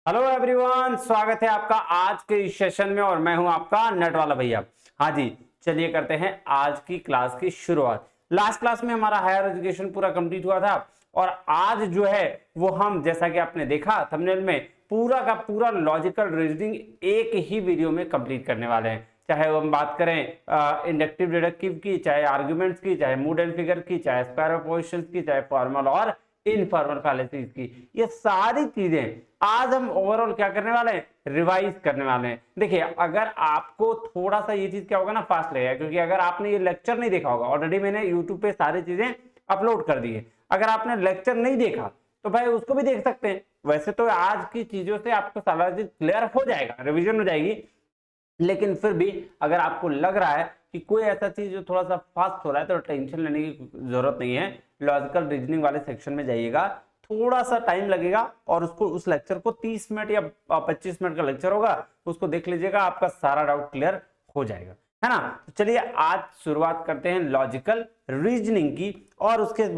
Hello everyone, स्वागत है आपका आज के इस सेशन में और मैं हूं आपका नेट वाला भैया। हाँ जी, चलिए करते हैं आज की क्लास की शुरुआत। लास्ट क्लास में हमारा हायर एजुकेशन पूरा कंप्लीट हुआ था और आज जो है वो हम, जैसा कि आपने देखा थंबनेल में, पूरा का पूरा लॉजिकल रीजनिंग एक ही वीडियो में कंप्लीट करने वाले हैं। चाहे वो हम बात करें इंडक्टिव डिडक्टिव की, चाहे आर्ग्यूमेंट्स की, चाहे मूड एंड फिगर की, चाहे स्क्वायर ऑफ पोजीशंस की, चाहे फॉर्मल और इनफॉर्मल फैलेसीज की, ये सारी चीजें आज हम ओवरऑल क्या करने वाले हैं, रिवाइज करने वाले हैं। देखिए, अगर आपको थोड़ा सा ये चीज क्या होगा ना, फास्ट लगेगा, क्योंकि अगर आपने ये लेक्चर नहीं देखा होगा, ऑलरेडी मैंने यूट्यूब पे सारी चीजें अपलोड कर दी है। अगर आपने लेक्चर नहीं देखा तो भाई उसको भी देख सकते हैं। वैसे तो आज की चीजों से आपको सारा चीज क्लियर हो जाएगा, रिविजन हो जाएगी, लेकिन फिर भी अगर आपको लग रहा है कि कोई ऐसा चीज जो थोड़ा सा फास्ट हो रहा है तो टेंशन लेने की जरूरत नहीं है। लॉजिकल रीजनिंग वाले सेक्शन में जाइएगा, थोड़ा सा टाइम लगेगा और उसको, उस लेक्चर को 30 मिनट या 25 मिनट का लेक्चर होगा, उसको देख लीजिएगा, आपका सारा डाउट क्लियर हो जाएगा, है ना। तो चलिए आज शुरुआत करते हैं लॉजिकल रीजनिंग की, और उसके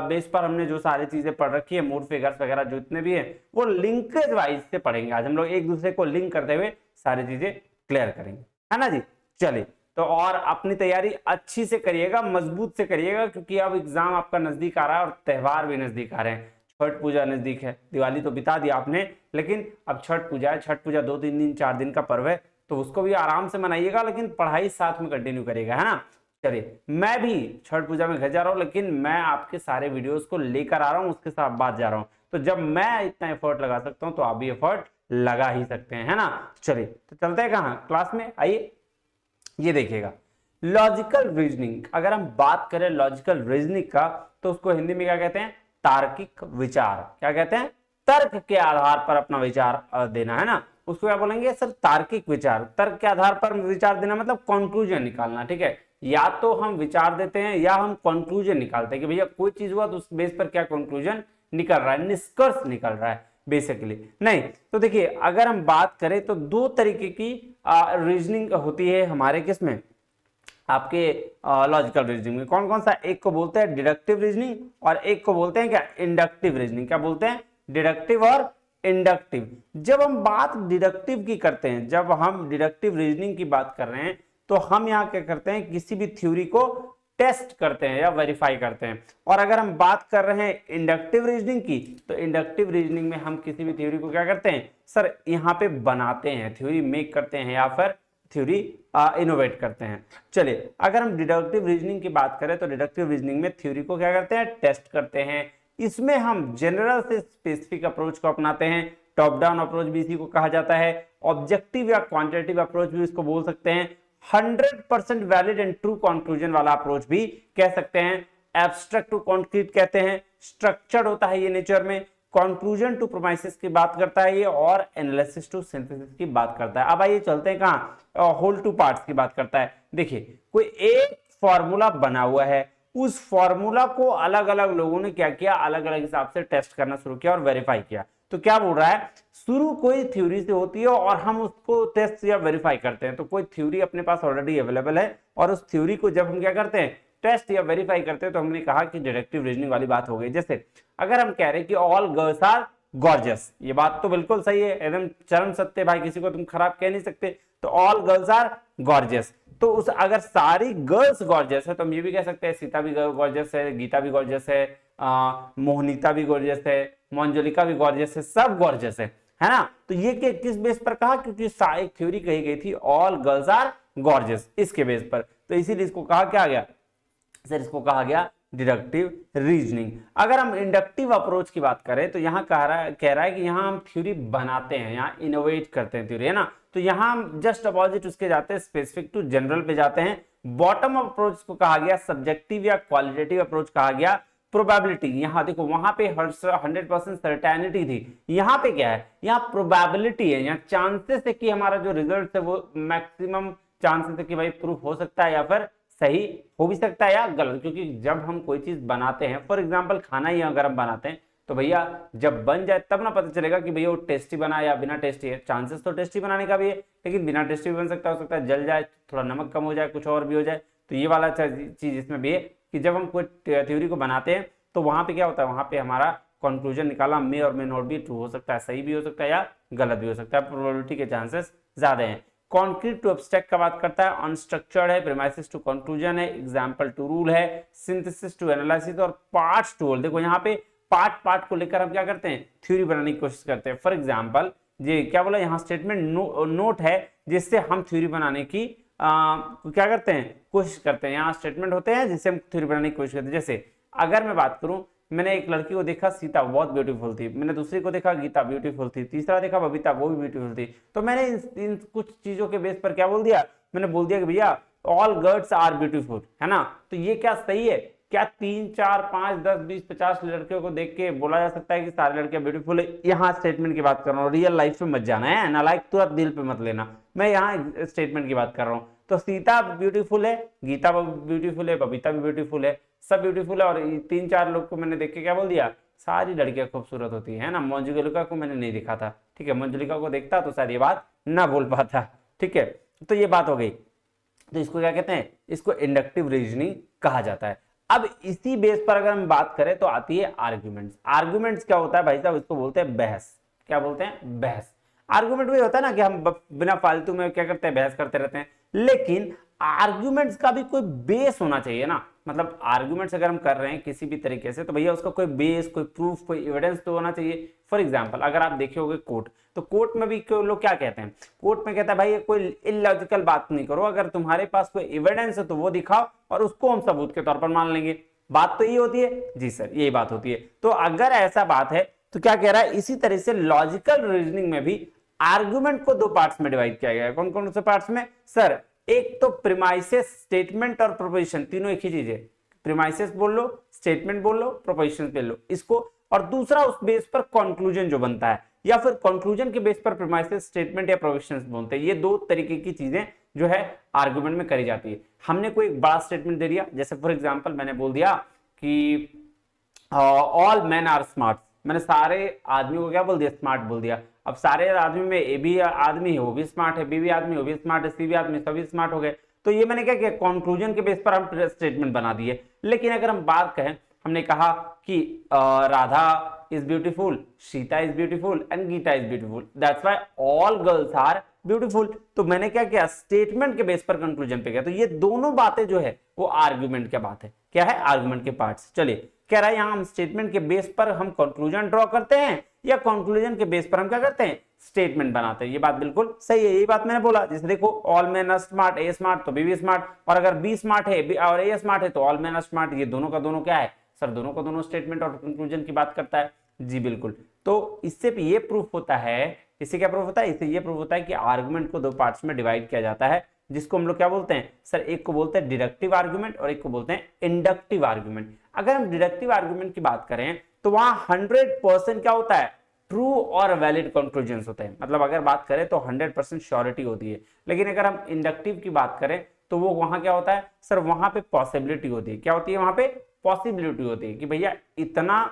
बेस पर हमने जो सारी चीजें पढ़ रखी है, मूड फिगर्स वगैरह जितने भी है, वो लिंकेज वाइज से पढ़ेंगे। आज हम लोग एक दूसरे को लिंक करते हुए सारी चीजें क्लियर करेंगे, है ना जी। चलिए, तो और अपनी तैयारी अच्छी से करिएगा, मजबूत से करिएगा, क्योंकि अब एग्जाम आपका नजदीक आ रहा है और त्यौहार भी नजदीक आ रहे हैं। छठ पूजा नजदीक है, दिवाली तो बिता दिया आपने, लेकिन अब छठ पूजा है। छठ पूजा 2-3 दिन 4 दिन का पर्व है, तो उसको भी आराम से मनाइएगा, लेकिन पढ़ाई साथ में कंटिन्यू करिएगा, है ना। चलिए, मैं भी छठ पूजा में घर जा रहा हूँ, लेकिन मैं आपके सारे वीडियोस को लेकर आ रहा हूँ, उसके साथ बात जा रहा हूँ। तो जब मैं इतना एफर्ट लगा सकता हूँ तो आप भी एफर्ट लगा ही सकते हैं, है ना। चलिए, तो चलते हैं कहाँ, क्लास में आइए। ये देखिएगा, लॉजिकल रीजनिंग, अगर हम बात करें लॉजिकल रीजनिंग का, तो उसको हिंदी में क्या कहते हैं, तार्किक विचार। क्या कहते हैं, तर्क के आधार पर अपना विचार देना, है ना। उसको क्या बोलेंगे सर, तार्किक विचार। तर्क के आधार पर विचार देना मतलब कंक्लूजन निकालना, ठीक है। या तो हम विचार देते हैं या हम कंक्लूजन निकालते हैं कि भैया कोई चीज हुआ तो उस बेस पर क्या कंक्लूजन निकल रहा है, निष्कर्ष निकल रहा है बेसिकली। नहीं तो देखिए, अगर हम बात करें तो दो तरीके की रीजनिंग होती है हमारे किसमें, आपके लॉजिकल रीजनिंग में। कौन कौन सा, एक को बोलते हैं डिडक्टिव रीजनिंग और एक को बोलते हैं क्या, इंडक्टिव रीजनिंग। क्या बोलते हैं, डिडक्टिव और इंडक्टिव। जब हम बात डिडक्टिव की करते हैं, जब हम डिडक्टिव रीजनिंग की बात कर रहे हैं, तो हम यहाँ क्या करते हैं, किसी भी थ्योरी को टेस्ट करते हैं या वेरीफाई करते हैं। और अगर हम बात कर रहे हैं इंडक्टिव रीजनिंग की, तो इंडक्टिव रीजनिंग में हम किसी भी थ्योरी को क्या करते हैं सर, यहाँ पे बनाते हैं, थ्योरी मेक करते हैं या फिर थ्योरी इनोवेट करते हैं। चलिए, अगर हम डिडक्टिव रीजनिंग की बात करें तो डिडक्टिव रीजनिंग में थ्योरी को क्या करते हैं, टेस्ट करते हैं। इसमें हम जनरल से स्पेसिफिक अप्रोच को अपनाते हैं। टॉप डाउन अप्रोच भी इसी को कहा जाता है। ऑब्जेक्टिव या क्वांटिटेटिव अप्रोच भी इसको बोल सकते हैं। 100% वैलिड एंड ट्रू कंक्लूजन वाला अप्रोच भी कह सकते हैं। एब्स्ट्रैक्ट टू कॉन्क्रीट कहते हैं। स्ट्रक्चर्ड होता है ये नेचर में। कंक्लूजन टू प्रोमाइसिस की बात करता है ये, और एनालिसिस टू सिंथेसिस की बात करता है। अब आइए चलते हैं कहां, होल टू पार्ट्स की बात करता है। देखिए, कोई एक फॉर्मूला बना हुआ है, उस फॉर्मूला को अलग अलग लोगों ने क्या किया, अलग अलग हिसाब से टेस्ट करना शुरू किया और वेरीफाई किया। तो क्या बोल रहा है, शुरू कोई थ्योरी से होती है और हम उसको टेस्ट या वेरीफाई करते हैं। तो कोई थ्योरी अपने पास ऑलरेडी अवेलेबल है और उस थ्योरी को जब हम क्या करते हैं, टेस्ट या वेरीफाई करते हैं, तो हमने कहा कि डिडक्टिव रीजनिंग वाली बात हो गई। जैसे अगर हम कह रहे हैं कि ऑल गर्ल्स आर गॉर्जियस, ये बात तो बिल्कुल सही है, एकदम चरम सत्य, भाई किसी को तुम खराब कह नहीं सकते। तो ऑल गर्ल्स आर गॉर्जियस, तो उस अगर सारी गर्ल्स गॉर्जियस है तो हम ये भी कह सकते हैं सीता भी गॉर्जियस है, गीता भी गॉर्जियस है, मोहनीता भी गॉर्जियस है, मंजुलिका भी गॉर्जियस है, सब गॉर्जियस है ना। तो ये किस बेस पर कहा, क्योंकि एक थ्योरी कही गई थी ऑल गर्ल्स आर गॉर्जियस, इसके बेस पर, तो इसीलिए इसको कहा क्या गया सर, इसको कहा गया डिडक्टिव रीजनिंग। अगर हम इंडक्टिव अप्रोच की बात करें तो यहाँ कह रहा है कि यहाँ हम थ्योरी बनाते हैं, यहाँ इनोवेट करते हैं थ्योरी, है ना। तो यहाँ हम जस्ट अपोजिट उसके जाते हैं, स्पेसिफिक टू जनरल पे जाते हैं। बॉटम अप्रोच को कहा गया सब्जेक्टिव या क्वालिटेटिव अप्रोच कहा गया प्रोबेबिलिटी। यहाँ देखो, वहां पे 100% सर्टेनिटी थी, यहाँ पे क्या है, यहाँ प्रोबेबिलिटी है, यहाँ चांसेस है कि हमारा जो रिजल्ट है वो मैक्सिमम चांसेस है कि भाई प्रूफ हो सकता है या फिर सही हो भी सकता है या गलत। क्योंकि जब हम कोई चीज बनाते हैं, फॉर एग्जांपल खाना ही अगर हम बनाते हैं, तो भैया जब बन जाए तब ना पता चलेगा कि भैया वो टेस्टी बना या बिना टेस्टी है। चांसेस तो टेस्टी बनाने का भी है, लेकिन बिना टेस्टी भी बन सकता, हो सकता है जल जाए, थोड़ा नमक कम हो जाए, कुछ और भी हो जाए। तो ये वाला चीज इसमें भी है कि जब हम कोई थ्योरी को बनाते हैं तो वहां पे क्या होता है, वहां पे हमारा कंक्लूजन निकाला, मे और मे नॉट बी ट्रू, हो सकता है सही भी हो सकता है या गलत भी हो सकता है, प्रोबेबिलिटी के चांसेस ज्यादा हैं। कॉन्क्रीट टू एब्स्ट्रैक्ट का बात करता है, अनस्ट्रक्चर्ड है, प्रीमाइसेस टू कंक्लूजन है, एग्जांपल टू रूल है, सिंथेसिस टू एनालिसिस और पार्ट्स टू होल। देखो यहाँ पे पार्ट को लेकर हम क्या करते हैं, थ्योरी बनाने की कोशिश करते हैं। फॉर एग्जांपल ये क्या बोला, यहाँ स्टेटमेंट नोट है जिससे हम थ्योरी बनाने की क्या करते हैं, कोशिश करते हैं। यहाँ स्टेटमेंट होते हैं जिससे हम थ्योरी बनाने की कोशिश करते हैं। जैसे अगर मैं बात करूं, मैंने एक लड़की को देखा सीता, बहुत ब्यूटीफुल थी, मैंने दूसरी को देखा गीता, ब्यूटीफुल थी, तीसरा देखा बबीता, वो भी ब्यूटीफुल थी, तो मैंने इन कुछ चीजों के बेस पर क्या बोल दिया, मैंने बोल दिया कि भैया ऑल गर्ल्स आर ब्यूटीफुल, है ना। तो ये क्या सही है क्या? 3 4 5 10 20 50 लड़कियों को देख के बोला जा सकता है कि सारी लड़कियां ब्यूटीफुल है? यहाँ स्टेटमेंट की बात कर रहा हूँ, रियल लाइफ पे मत जाना है ना, लाइक तुरंत दिल पे मत लेना, मैं यहाँ स्टेटमेंट की बात कर रहा हूँ। तो सीता ब्यूटीफुल है, गीता ब्यूटीफुल है, बबीता भी ब्यूटीफुल है, सब ब्यूटीफुल है, और 3 4 लोग को मैंने देख के क्या बोल दिया, सारी लड़कियां खूबसूरत होती है ना। मंजुलिका को मैंने नहीं देखा था, ठीक है, मंजुलिका को देखता तो शायद ये बात ना बोल पाता, ठीक है। तो ये बात हो गई। तो इसको क्या कहते हैं, इसको इंडक्टिव रीजनिंग कहा जाता है। अब इसी बेस पर अगर हम बात करें तो आती है आर्ग्यूमेंट्स। आर्ग्यूमेंट्स क्या होता है भाई साहब, इसको बोलते हैं बहस। क्या बोलते हैं? बहस। आर्ग्यूमेंट भी होता है ना कि हम बिना फालतू में क्या करते हैं, बहस करते रहते हैं, लेकिन आर्ग्यूमेंट्स का भी कोई बेस होना चाहिए ना। मतलब आर्ग्यूमेंट्स अगर हम कर रहे हैं किसी भी तरीके से, तो भैया उसका कोई बेस, कोई प्रूफ, कोई एविडेंस तो होना चाहिए। फॉर एग्जांपल अगर आप देखे होगे कोर्ट, तो कोर्ट में भी लोग क्या कहते हैं, कोर्ट में कहता है भाई कोई इलॉजिकल बात नहीं करो, अगर तुम्हारे पास कोई एविडेंस है तो वो दिखाओ और उसको हम सबूत के तौर पर मान लेंगे। बात तो ये होती है जी सर, यही बात होती है। तो अगर ऐसा बात है तो क्या कह रहा है, इसी तरह से लॉजिकल रीजनिंग में भी आर्गुमेंट को 2 पार्ट्स में डिवाइड किया गया है। कौन कौन से पार्ट्स में सर? एक तो प्रीमाइसेस, स्टेटमेंट और प्रोपोजिशन, तीनों एक ही चीज है। प्रीमाइसेस बोल लो, स्टेटमेंट बोल लो, प्रोपोजिशन बोल लो इसको, और दूसरा उस बेस पर कंक्लूजन जो बनता है, या फिर कंक्लूजन के बेस पर प्रीमाइसेस, स्टेटमेंट या प्रोपोजिशन बोलते हैं। ये 2 तरीके की चीजें जो है आर्गुमेंट में करी जाती है। हमने कोई बड़ा स्टेटमेंट दे दिया, जैसे फॉर एग्जाम्पल मैंने बोल दिया कि ऑल मैन आर स्मार्ट, मैंने सारे आदमी को क्या बोल दिया, स्मार्ट बोल दिया। अब सारे आदमी में ए भी आदमी है वो भी स्मार्ट है, बी भी आदमी वो भी स्मार्ट है, सी भी आदमी सभी स्मार्ट हो गए। तो ये मैंने क्या किया, कंक्लूजन के बेस पर हम स्टेटमेंट बना दिए। लेकिन अगर हम बात कहें, हमने कहा कि Radha is beautiful, Sita is beautiful and Gita is beautiful, that's why all girls are beautiful. तो मैंने क्या किया, स्टेटमेंट के बेस पर कंक्लूजन पे गया। तो ये दोनों बातें जो है वो आर्गुमेंट की बात है। क्या है? आर्गुमेंट के पार्ट्स। चलिए, कह रहा है यहाँ हम स्टेटमेंट के बेस पर हम कंक्लूजन ड्रॉ करते हैं, या कंक्लूजन के बेस पर हम क्या करते हैं, स्टेटमेंट बनाते हैं। ये बात बिल्कुल सही है, यही बात मैंने बोला। जैसे देखो all man are smart, A smart तो बी भी स्मार्ट, और अगर बी स्मार्ट है और ए स्मार्ट है तो ऑल मैन आर स्मार्ट। ये दोनों का दोनों क्या है सर? दोनों का दोनों स्टेटमेंट और कंक्लूजन की बात करता है जी, बिल्कुल। तो इससे ये प्रूफ होता है, इससे क्या प्रूफ होता है, इससे ये प्रूफ होता है कि आर्गुमेंट को 2 पार्ट्स में डिवाइड किया जाता है, जिसको हम लोग क्या बोलते हैं सर? एक को बोलते हैं डिडक्टिव आर्गुमेंट और एक को बोलते हैं इंडक्टिव आर्गुमेंट। अगर हम डिडक्टिव आर्गुमेंट की बात करें तो वहां 100% क्या होता है, ट्रू और वैलिड कंक्लूजन्स होते हैं। मतलब अगर बात करें तो 100% श्योरिटी होती है। लेकिन अगर हम इंडक्टिव की बात करें तो वो वहां क्या होता है सर? वहां पे पॉसिबिलिटी होती है। क्या होती है वहां पे? पॉसिबिलिटी होती है कि भैया इतना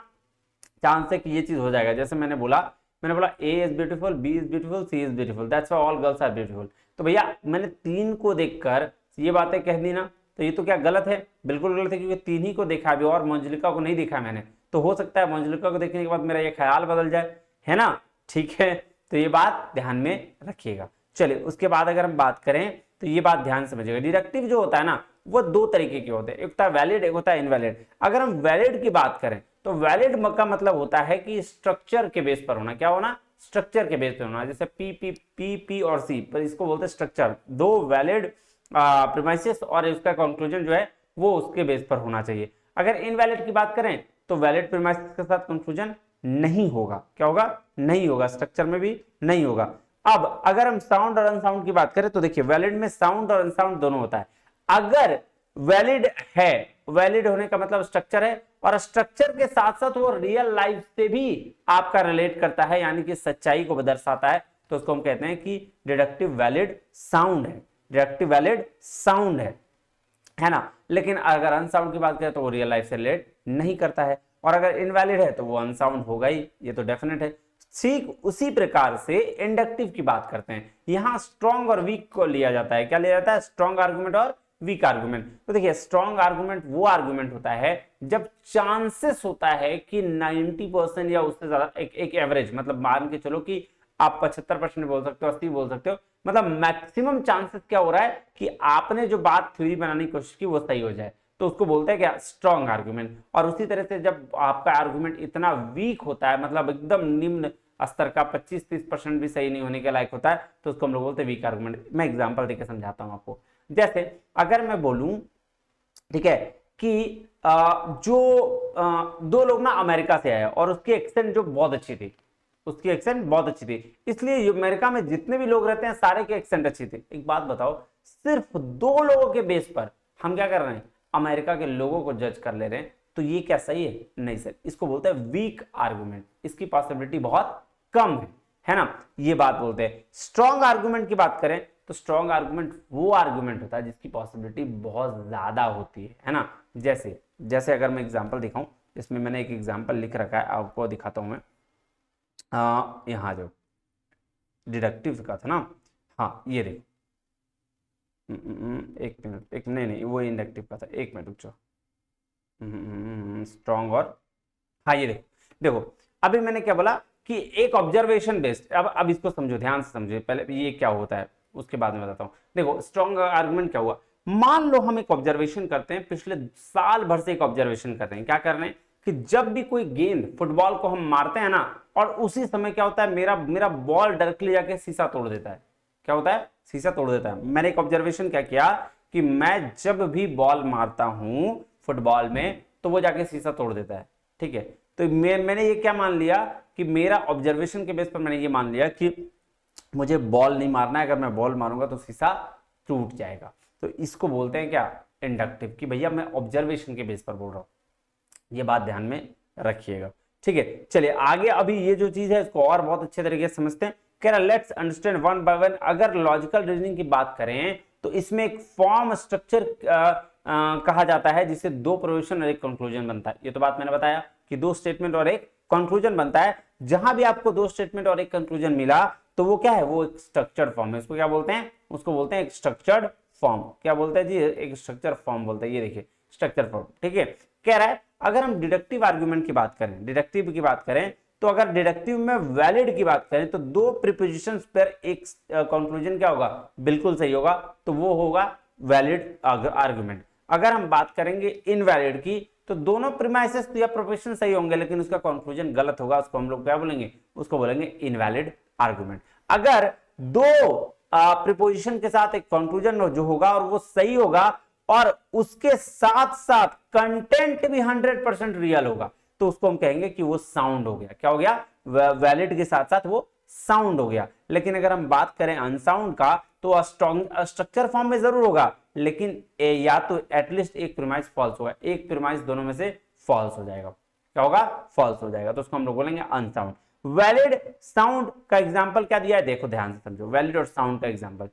चांस है कि ये चीज हो जाएगा। जैसे मैंने बोला A is beautiful, B is beautiful, C is beautiful, that's why all girls are beautiful. तो भैया मैंने 3 को देखकर ये बातें कह दी ना, तो ये तो क्या गलत है? बिल्कुल गलत है, क्योंकि 3 ही को देखा अभी और मंजुलिका को नहीं देखा मैंने। तो हो सकता है मंजुलिका को देखने के बाद मेरा ये ख्याल बदल जाए, है ना? ठीक है, तो ये बात ध्यान में रखिएगा। चलिए, उसके बाद अगर हम बात करें तो ये बात ध्यान समझिएगा, डिडक्टिव जो होता है ना वो 2 तरीके के होते हैं, एक होता है वैलिड, एक होता है इनवैलिड। अगर हम वैलिड की बात करें तो वैलिड का मतलब होता है कि स्ट्रक्चर के बेस पर होना। क्या होना? स्ट्रक्चर के बेस पर होना। जैसे पी और सी, पर इसको बोलते हैं स्ट्रक्चर। 2 वैलिड प्रीमाइसेस और उसका कंक्लूजन जो है वो उसके बेस पर होना चाहिए। अगर इनवैलिड की बात करें तो वैलिड प्रीमाइसेस के साथ कंक्लूजन नहीं होगा। क्या होगा? नहीं होगा, स्ट्रक्चर में भी नहीं होगा। अब अगर हम साउंड और अनसाउंड की बात करें तो देखिए वैलिड में साउंड और अनसाउंड दोनों होता है। अगर वैलिड है, वैलिड होने का मतलब स्ट्रक्चर है, और स्ट्रक्चर के साथ साथ वो रियल लाइफ से भी आपका रिलेट करता है, यानी कि सच्चाई को दर्शाता है, तो उसको हम कहते हैं कि डिडक्टिव वैलिड साउंड है। डिडक्टिव वैलिड साउंड है ना। लेकिन अगर अनसाउंड की बात करें तो वो रियल लाइफ से रिलेट नहीं करता है, और अगर इनवैलिड है तो वो अनसाउंड होगा ही, ये तो डेफिनेट है। ठीक उसी प्रकार से इंडक्टिव की बात करते हैं। यहां स्ट्रॉन्ग और वीक को लिया जाता है। क्या लिया जाता है? स्ट्रॉन्ग आर्गुमेंट और वीक आर्गुमेंट। तो देखिए स्ट्रॉन्ग आर्गुमेंट वो आर्गुमेंट होता है जब चांसेस होता है कि 90% या उससे ज्यादा, एक एवरेज, मतलब मान के चलो कि आप 75% बोल सकते हो, 80 बोल सकते हो, मतलब मैक्सिमम चांसेस क्या हो रहा है कि आपने जो बात थ्योरी बनाने की कोशिश की वो सही हो जाए, तो उसको बोलते हैं क्या, स्ट्रॉन्ग आर्गुमेंट। और उसी तरह से जब आपका आर्गुमेंट इतना वीक होता है, मतलब एकदम निम्न स्तर का, 25-30% भी सही नहीं होने के लायक होता है, तो उसको हम लोग बोलते हैं वीक आर्गुमेंट। मैं एग्जांपल देकर समझाता हूं आपको। जैसे अगर मैं बोलूं, ठीक है, कि दो लोग ना अमेरिका से आए और उसकी एक्सेंट जो बहुत अच्छी थी, उसकी एक्सेंट बहुत अच्छी थी, इसलिए अमेरिका में जितने भी लोग रहते हैं सारे के एक्सेंट अच्छी थी। एक बात बताओ, सिर्फ दो लोगों के बेस पर हम क्या कर रहे हैं, अमेरिका के लोगों को जज कर ले रहे हैं, तो ये क्या सही है? नहीं सर, इसको बोलते हैं वीक आर्गुमेंट, इसकी पॉसिबिलिटी बहुत कम है ना, ये बात बोलते हैं। स्ट्रॉन्ग आर्गुमेंट की बात करें तो स्ट्रॉन्ग आर्गुमेंट वो आर्गुमेंट होता है जिसकी पॉसिबिलिटी बहुत ज्यादा होती है ना। जैसे जैसे अगर मैं एग्जांपल दिखाऊं, इसमें मैंने एक एग्जांपल लिख रखा है, आपको दिखाता हूं मैं। यहाँ जो डिडक्टिव का था ना, हाँ ये देखो, एक मिनट, एक नहीं नहीं वो इंडक्टिव का था, एक मिनट रुक जाओ। स्ट्रॉन्ग और, हाँ ये देखो, देखो अभी मैंने क्या बोला कि एक ऑब्जर्वेशन बेस्ड, अब इसको समझो, ध्यान से समझो, पहले ये क्या होता है उसके बाद में बताता हूं। देखो स्ट्रॉन्ग आर्गुमेंट क्या हुआ, मान लो हम एक ऑब्जर्वेशन करते हैं, पिछले साल भर से एक ऑब्जर्वेशन कर रहे हैं, क्या कर रहे हैं कि जब भी कोई गेंद फुटबॉल को हम मारते हैं ना, और उसी समय क्या होता है, मेरा मेरा बॉल डायरेक्टली जाके शीशा तोड़ देता है। क्या होता है? शीशा तोड़ देता है। मैंने एक ऑब्जर्वेशन क्या किया कि मैं जब भी बॉल मारता हूं फुटबॉल में तो वो जाके शीशा तोड़ देता है, ठीक है। तो मैंने ये क्या मान लिया कि मेरा ऑब्जर्वेशन के बेस पर मैंने ये मान लिया कि मुझे बॉल नहीं मारना है, अगर मैं बॉल मारूंगा तो शीशा टूट जाएगा। तो इसको बोलते हैं क्या, इंडक्टिव, कि भैया मैं ऑब्जर्वेशन के बेस पर बोल रहा हूं। ये बात ध्यान में रखिएगा, ठीक है। चलिए आगे, अभी ये जो चीज है इसको और बहुत अच्छे तरीके से समझते हैं। कह रहा let's understand one by one. अगर लॉजिकल रीजनिंग की बात करें तो इसमें एक फॉर्म स्ट्रक्चर कहा जाता है जिससे दो प्रोपोजिशन और एक कंक्लूजन बनता है। ये तो बात मैंने बताया कि दो स्टेटमेंट और एक कंक्लूजन बनता है। जहां भी आपको दो स्टेटमेंट और एक कंक्लूजन मिला तो वो क्या है, वो एक स्ट्रक्चर्ड फॉर्म है। इसको क्या बोलते हैं? उसको बोलते हैं एक स्ट्रक्चर्ड फॉर्म। क्या बोलते हैं जी? एक स्ट्रक्चर फॉर्म बोलते हैं। ये देखिए स्ट्रक्चर फॉर्म, ठीक है। कह रहा है अगर हम डिडक्टिव आर्गुमेंट की बात करें, डिडक्टिव की बात करें, तो अगर डिडक्टिव में वैलिड की बात करें तो दो प्रीपोजिशंस पर एक कंक्लूजन क्या होगा, बिल्कुल सही होगा, तो वो होगा वैलिड आर्गुमेंट। अगर हम बात करेंगे इनवैलिड की तो दोनों प्रीमाइसेस या प्रोपोजिशन सही होंगे लेकिन उसका कंक्लूजन गलत होगा, उसको हम लोग क्या बोलेंगे, उसको बोलेंगे इनवैलिड आर्गुमेंट। अगर दो प्रीपोजिशन के साथ एक कंक्लूजन जो होगा और वो सही होगा और उसके साथ साथ कंटेंट भी 100% रियल होगा तो उसको हम कहेंगे कि वो साउंड हो गया। क्या हो गया? वैलिड के साथ साथ वो साउंड हो गया। लेकिन अगर हम बात करें अनसाउंड का तो स्ट्रक्चर फॉर्म में जरूर होगा लेकिन या तो एटलीस्ट एक प्रीमाइस फॉल्स होगा, एक प्रीमाइस दोनों में से फॉल्स हो जाएगा। क्या होगा? फॉल्स हो जाएगा। तो उसको हम लोग बोलेंगे अनसाउंड। वैलिड साउंड का एग्जांपल क्या दिया है, देखो ध्यान से समझो। वैलिड और साउंड का एग्जांपल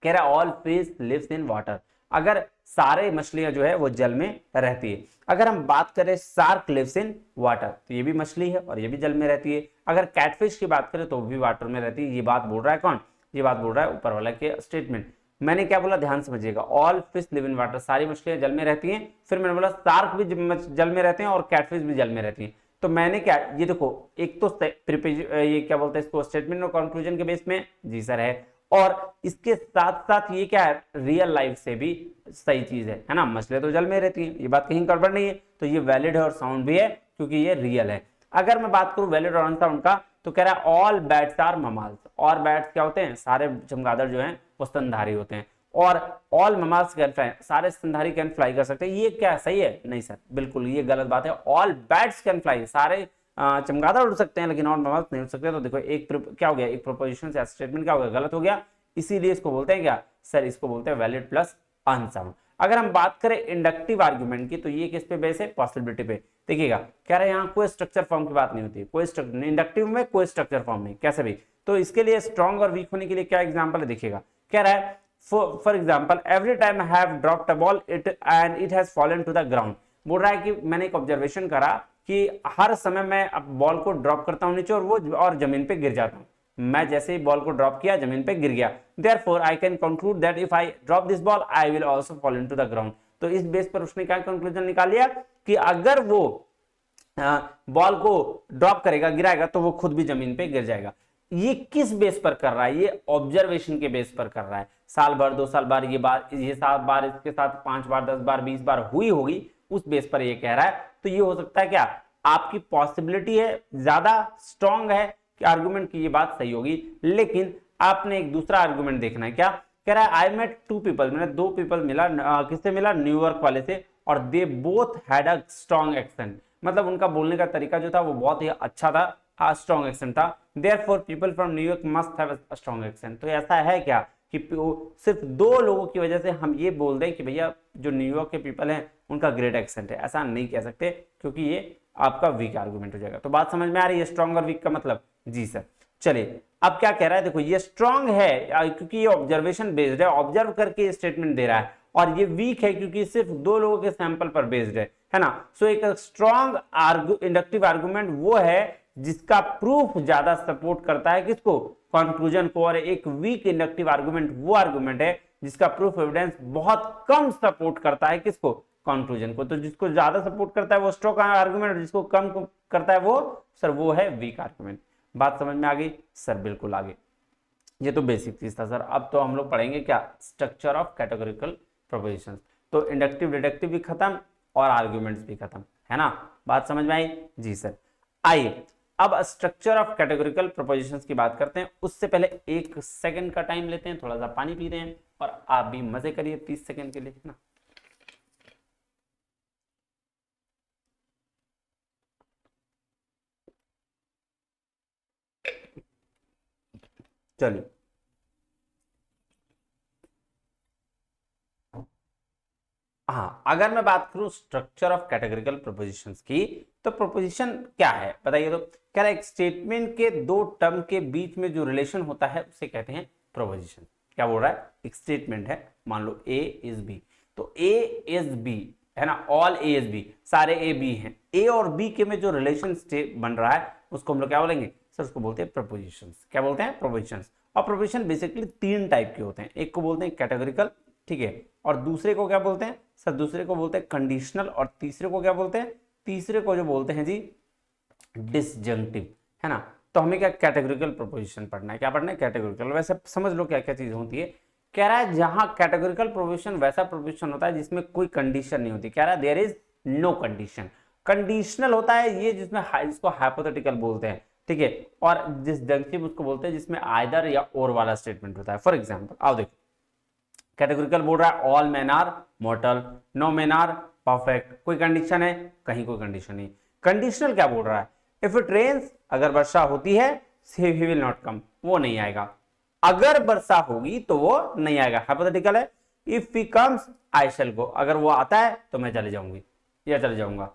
कह रहा है all fish lives in water. अगर सारे मछलियां जो है वो जल में रहती है। अगर हम बात करें शार्क लिव्स इन वाटर तो ये भी मछली है और ये भी जल में रहती है। अगर कैटफिश की बात करें तो वो भी वाटर में रहती है। ये बात बोल रहा है कौन? ये बात बोल रहा है ऊपर वाला के स्टेटमेंट। मैंने क्या बोला, ध्यान समझिएगा। All fish live in water, सारी मछलियां जल में रहती हैं। फिर मैंने बोला शार्क भी जल में रहते हैं और कैटफिश भी जल में रहती हैं। तो मैंने क्या, ये देखो एक तो ये क्या बोलते हैं इसको, स्टेटमेंट और कंक्लूजन के बेस में, जी सर है। और इसके साथ साथ ये क्या है, रियल लाइफ से भी सही चीज है ना। मछलियां तो जल में रहती हैं, ये बात कहीं गड़बड़ नहीं है। तो ये वैलिड है और साउंड भी है क्योंकि ये रियल है। अगर मैं बात करूं वैलिड और अनसाउंड का तो कह रहा है ऑल बैट्स आर ममाल्स। और बैट्स क्या होते हैं? सारे चमगादड़ जो हैं वो स्तनधारी होते हैं। और ऑल ममाल्स कैन फ्लाई, सारे स्तनधारी कैन फ्लाई कर सकते हैं। ये क्या सही है? नहीं सर, बिल्कुल ये गलत बात है। ऑल बैट्स कैन फ्लाई, सारे चमगादड़ उड़ सकते हैं लेकिन ऑल ममाल्स नहीं उड़ सकते। तो देखो एक क्या हो गया, एक प्रोपोजिशन से स्टेटमेंट क्या हो गया, गलत हो गया। इसीलिए इसको बोलते हैं क्या सर, इसको बोलते हैं वैलिड प्लस अनसाउंड। अगर हम बात करें इंडक्टिव आर्गुमेंट की तो ये किस पे बेस है? पॉसिबिलिटी पे। देखिएगा कह रहे हैं यहाँ कोई स्ट्रक्चर फॉर्म की बात नहीं होती, कोई इंडक्टिव में कोई स्ट्रक्चर फॉर्म नहीं, कैसे भी। तो इसके लिए स्ट्रॉन्ग और वीक होने के लिए क्या एग्जाम्पल है, देखिएगा। कह रहा है for example every time I have dropped a ball it and it has fallen to the ground. बोल रहा है कि मैंने एक ऑब्जर्वेशन करा कि हर समय मैं बॉल को ड्रॉप करता हूं नीचे और वो और जमीन पे गिर जाता हूं। मैं जैसे ही बॉल को ड्रॉप किया जमीन पे गिर गया, therefore I can conclude that if I drop this ball I will also fall into the ground. तो इस बेस पर उसने क्या कंक्लूजन निकाल लिया कि अगर वो बॉल को ड्रॉप करेगा, गिराएगा, तो वो खुद भी जमीन पे गिर जाएगा। ये किस बेस पर कर रहा है? ये ऑब्जर्वेशन के बेस पर कर रहा है। साल भर 2 साल बाद ये 7 बार इसके साथ 5 बार 10 बार 20 बार हुई होगी, उस बेस पर ये कह रहा है। तो ये हो सकता है क्या, आपकी पॉसिबिलिटी है, ज्यादा स्ट्रांग है कि आर्गुमेंट की ये बात सही होगी। लेकिन आपने एक दूसरा आर्गुमेंट देखना है। क्या कह रहा है? आई मेट 2 पीपल, मैंने 2 पीपल मिला, किससे मिला? न्यूयॉर्क वाले से, और they both had a strong accent, मतलब उनका बोलने का तरीका जो था वो बहुत ही अच्छा था, स्ट्रांग एक्सेंट था। Therefore people from New York must have a strong accent. तो ऐसा है क्या कि सिर्फ 2 लोगों की वजह से हम ये बोल दें कि भैया जो न्यूयॉर्क के पीपल हैं उनका ग्रेट एक्सेंट है? ऐसा नहीं कह सकते, क्योंकि ये आपका वीक आर्गुमेंट हो जाएगा। तो बात समझ में आ रही है स्ट्रांग और वीक का मतलब? जी सर। चलिए अब क्या कह रहा है, देखो ये स्ट्रांग है क्योंकि ये ऑब्जर्वेशन बेस्ड है, ऑब्जर्व करके स्टेटमेंट दे रहा है, और ये वीक है क्योंकि सिर्फ 2 लोगों के सैंपल पर बेस्ड है ना। सो एक स्ट्रांग इंडक्टिव आर्गुमेंट वो है जिसका प्रूफ ज्यादा सपोर्ट करता है किसको? कंक्लूजन को। और एक वीक इंडक्टिव आर्गुमेंट वो आर्गुमेंट है जिसका प्रूफ एविडेंस बहुत कम सपोर्ट करता है किसको? कंक्लूजन को। तो जिसको ज्यादा सपोर्ट करता है वो स्ट्रांग आर्गुमेंट, जिसको कम करता है वो सर वो है वीक आर्गुमेंट। बात समझ में आ गई सर? बिल्कुल आ गई। ये तो बेसिक चीज था सर। अब तो हम लोग पढ़ेंगे क्या? Structure of categorical propositions. तो इंडक्टिव डिडक्टिव भी खत्म और आर्ग्यूमेंट्स भी खत्म, है ना? बात समझ में आई? जी सर। आइए अब स्ट्रक्चर ऑफ कैटेगोरिकल प्रोपोजिशंस की बात करते हैं। उससे पहले 1 सेकंड का टाइम लेते हैं, थोड़ा सा पानी पीते हैं, और आप भी मजे करिए 30 सेकंड के लिए, है ना? चलिए हाँ, अगर मैं बात करूं स्ट्रक्चर ऑफ कैटेगोरिकल प्रोपोजिशंस की, तो प्रोपोजिशन क्या है बताइए? तो क्या एक स्टेटमेंट के 2 टर्म के बीच में जो रिलेशन होता है उसे कहते हैं प्रोपोजिशन। क्या बोल रहा है? एक स्टेटमेंट है, मान लो ए इज बी, तो ए इज बी है ना, ऑल ए इज बी, सारे ए बी हैं। ए और बी के में जो रिलेशन बन रहा है उसको हम लोग क्या बोलेंगे सर? उसको बोलते हैं प्रोपोजिशंस। क्या बोलते हैं? प्रोपोजिशंस। और प्रोपोजिशन बेसिकली 3 टाइप के होते हैं। एक को बोलते हैं कैटेगोरिकल, ठीक है, और दूसरे को क्या बोलते हैं सर? दूसरे को बोलते हैं कंडीशनल, और तीसरे को क्या बोलते हैं? तीसरे को जो बोलते हैं जी डिसजंक्टिव, है ना। तो हमें क्या कैटेगोरिकल प्रोपोजिशन पढ़ना है। क्या पढ़ना है? कैटेगोरिकल। वैसे समझ लो क्या क्या चीज होती है। कह रहा है जहां कैटेगोरिकल प्रोपोजिशन वैसा प्रोपोजिशन होता है जिसमें कोई कंडीशन नहीं होती। कह रहा है there is no condition. Conditional होता है ये जिसमें जिसको हाइपोथेटिकल बोलते हैं, ठीक है, और डिसजंक्टिव उसको बोलते हैं जिसमें आइदर या और वाला स्टेटमेंट होता है। फॉर एग्जाम्पल आओ देखो, कैटेगोरिकल बोल रहा है all men are mortal, no men are perfect. कोई कंडीशन है? कहीं कोई कंडीशन नहीं। कंडीशनल क्या बोल रहा है? इफ इट रेन्स, अगर वर्षा होती है, ही विल नॉट कम, वो नहीं आएगा। अगर वर्षा होगी तो वो नहीं आएगा, हाइपोथेटिकल है। इफ ही कम्स आई शैल गो, अगर वो आता है तो मैं चले जाऊंगी या चले जाऊंगा।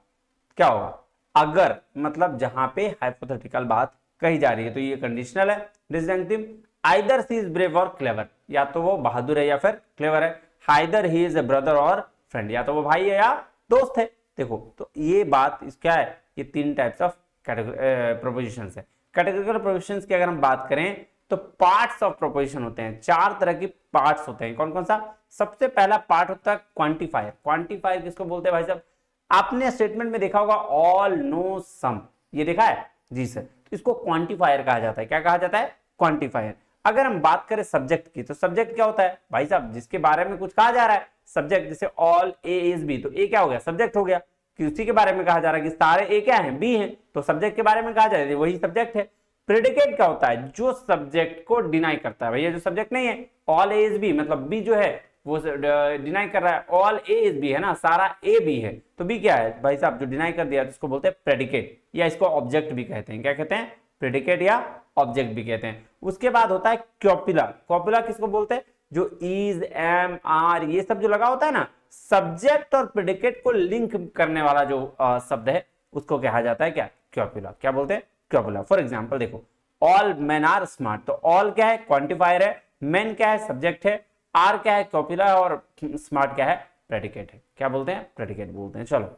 क्या होगा? अगर मतलब जहां पे हाइपोथेटिकल बात कही जा रही है, तो ये कंडीशनल है। डिसजंक्टिव, आइदर सी इज ब्रेव और क्लेवर, या तो वो बहादुर है या फिर क्लेवर है। Haider he is a brother और फ्रेंड, या तो वो भाई है या दोस्त है। देखो तो ये बात क्या है? ये 3 टाइप्स ऑफ प्रोपोजिशंस है। कैटेगोरिकल प्रोपोजिशंस की अगर हम बात करें तो पार्ट्स ऑफ प्रोपोजिशन होते हैं, 4 तरह की पार्ट्स होते हैं। कौन कौन सा? सबसे पहला पार्ट होता है क्वांटिफायर। क्वांटिफायर किसको बोलते हैं भाई साहब? आपने स्टेटमेंट में देखा होगा ऑल नो सम, ये देखा है? जी सर। तो इसको क्वांटिफायर कहा जाता है। क्या कहा जाता है? क्वांटिफायर। अगर हम बात करें सब्जेक्ट की, तो सब्जेक्ट क्या होता है भाई साहब? जिसके बारे में कुछ कहा जा रहा है, सब्जेक्ट। जैसे ऑल ए इज बी, तो ए क्या हो गया? सब्जेक्ट हो गया, कि उसी के बारे में कहा जा रहा है कि सारे ए क्या है? बी है, तो सब्जेक्ट के बारे में कहा जा रहा है, वही सब्जेक्ट है। प्रेडिकेट क्या होता है? जो सब्जेक्ट को डिनाई करता है। भैया जो सब्जेक्ट नहीं है, ऑल ए इज बी, मतलब बी जो है वो डिनाई कर रहा है। ऑल ए इज बी है ना, सारा ए बी है, तो बी क्या है भाई साहब? जो डिनाई कर दिया, तो इसको बोलते हैं प्रेडिकेट, या इसको ऑब्जेक्ट भी कहते हैं। क्या कहते हैं? प्रेडिकेट या ऑब्जेक्ट भी कहते हैं। उसके बाद होता है क्योपुला। क्योपुला किसको बोलते हैं? जो इज, एम, आर, ये सब जो लगा होता है ना, सब्जेक्ट और प्रेडिकेट को लिंक करने वाला जो शब्द है उसको कहा जाता है क्या? क्योपुला। क्या बोलते हैं? क्योपुला। फॉर एग्जाम्पल देखो, ऑल मेन आर स्मार्ट, तो ऑल क्या है? क्वांटिफायर है। मेन क्या है? सब्जेक्ट है। आर क्या है? क्योपुला। और स्मार्ट क्या है? प्रेडिकेट है। क्या बोलते हैं? प्रेडिकेट बोलते हैं। चलो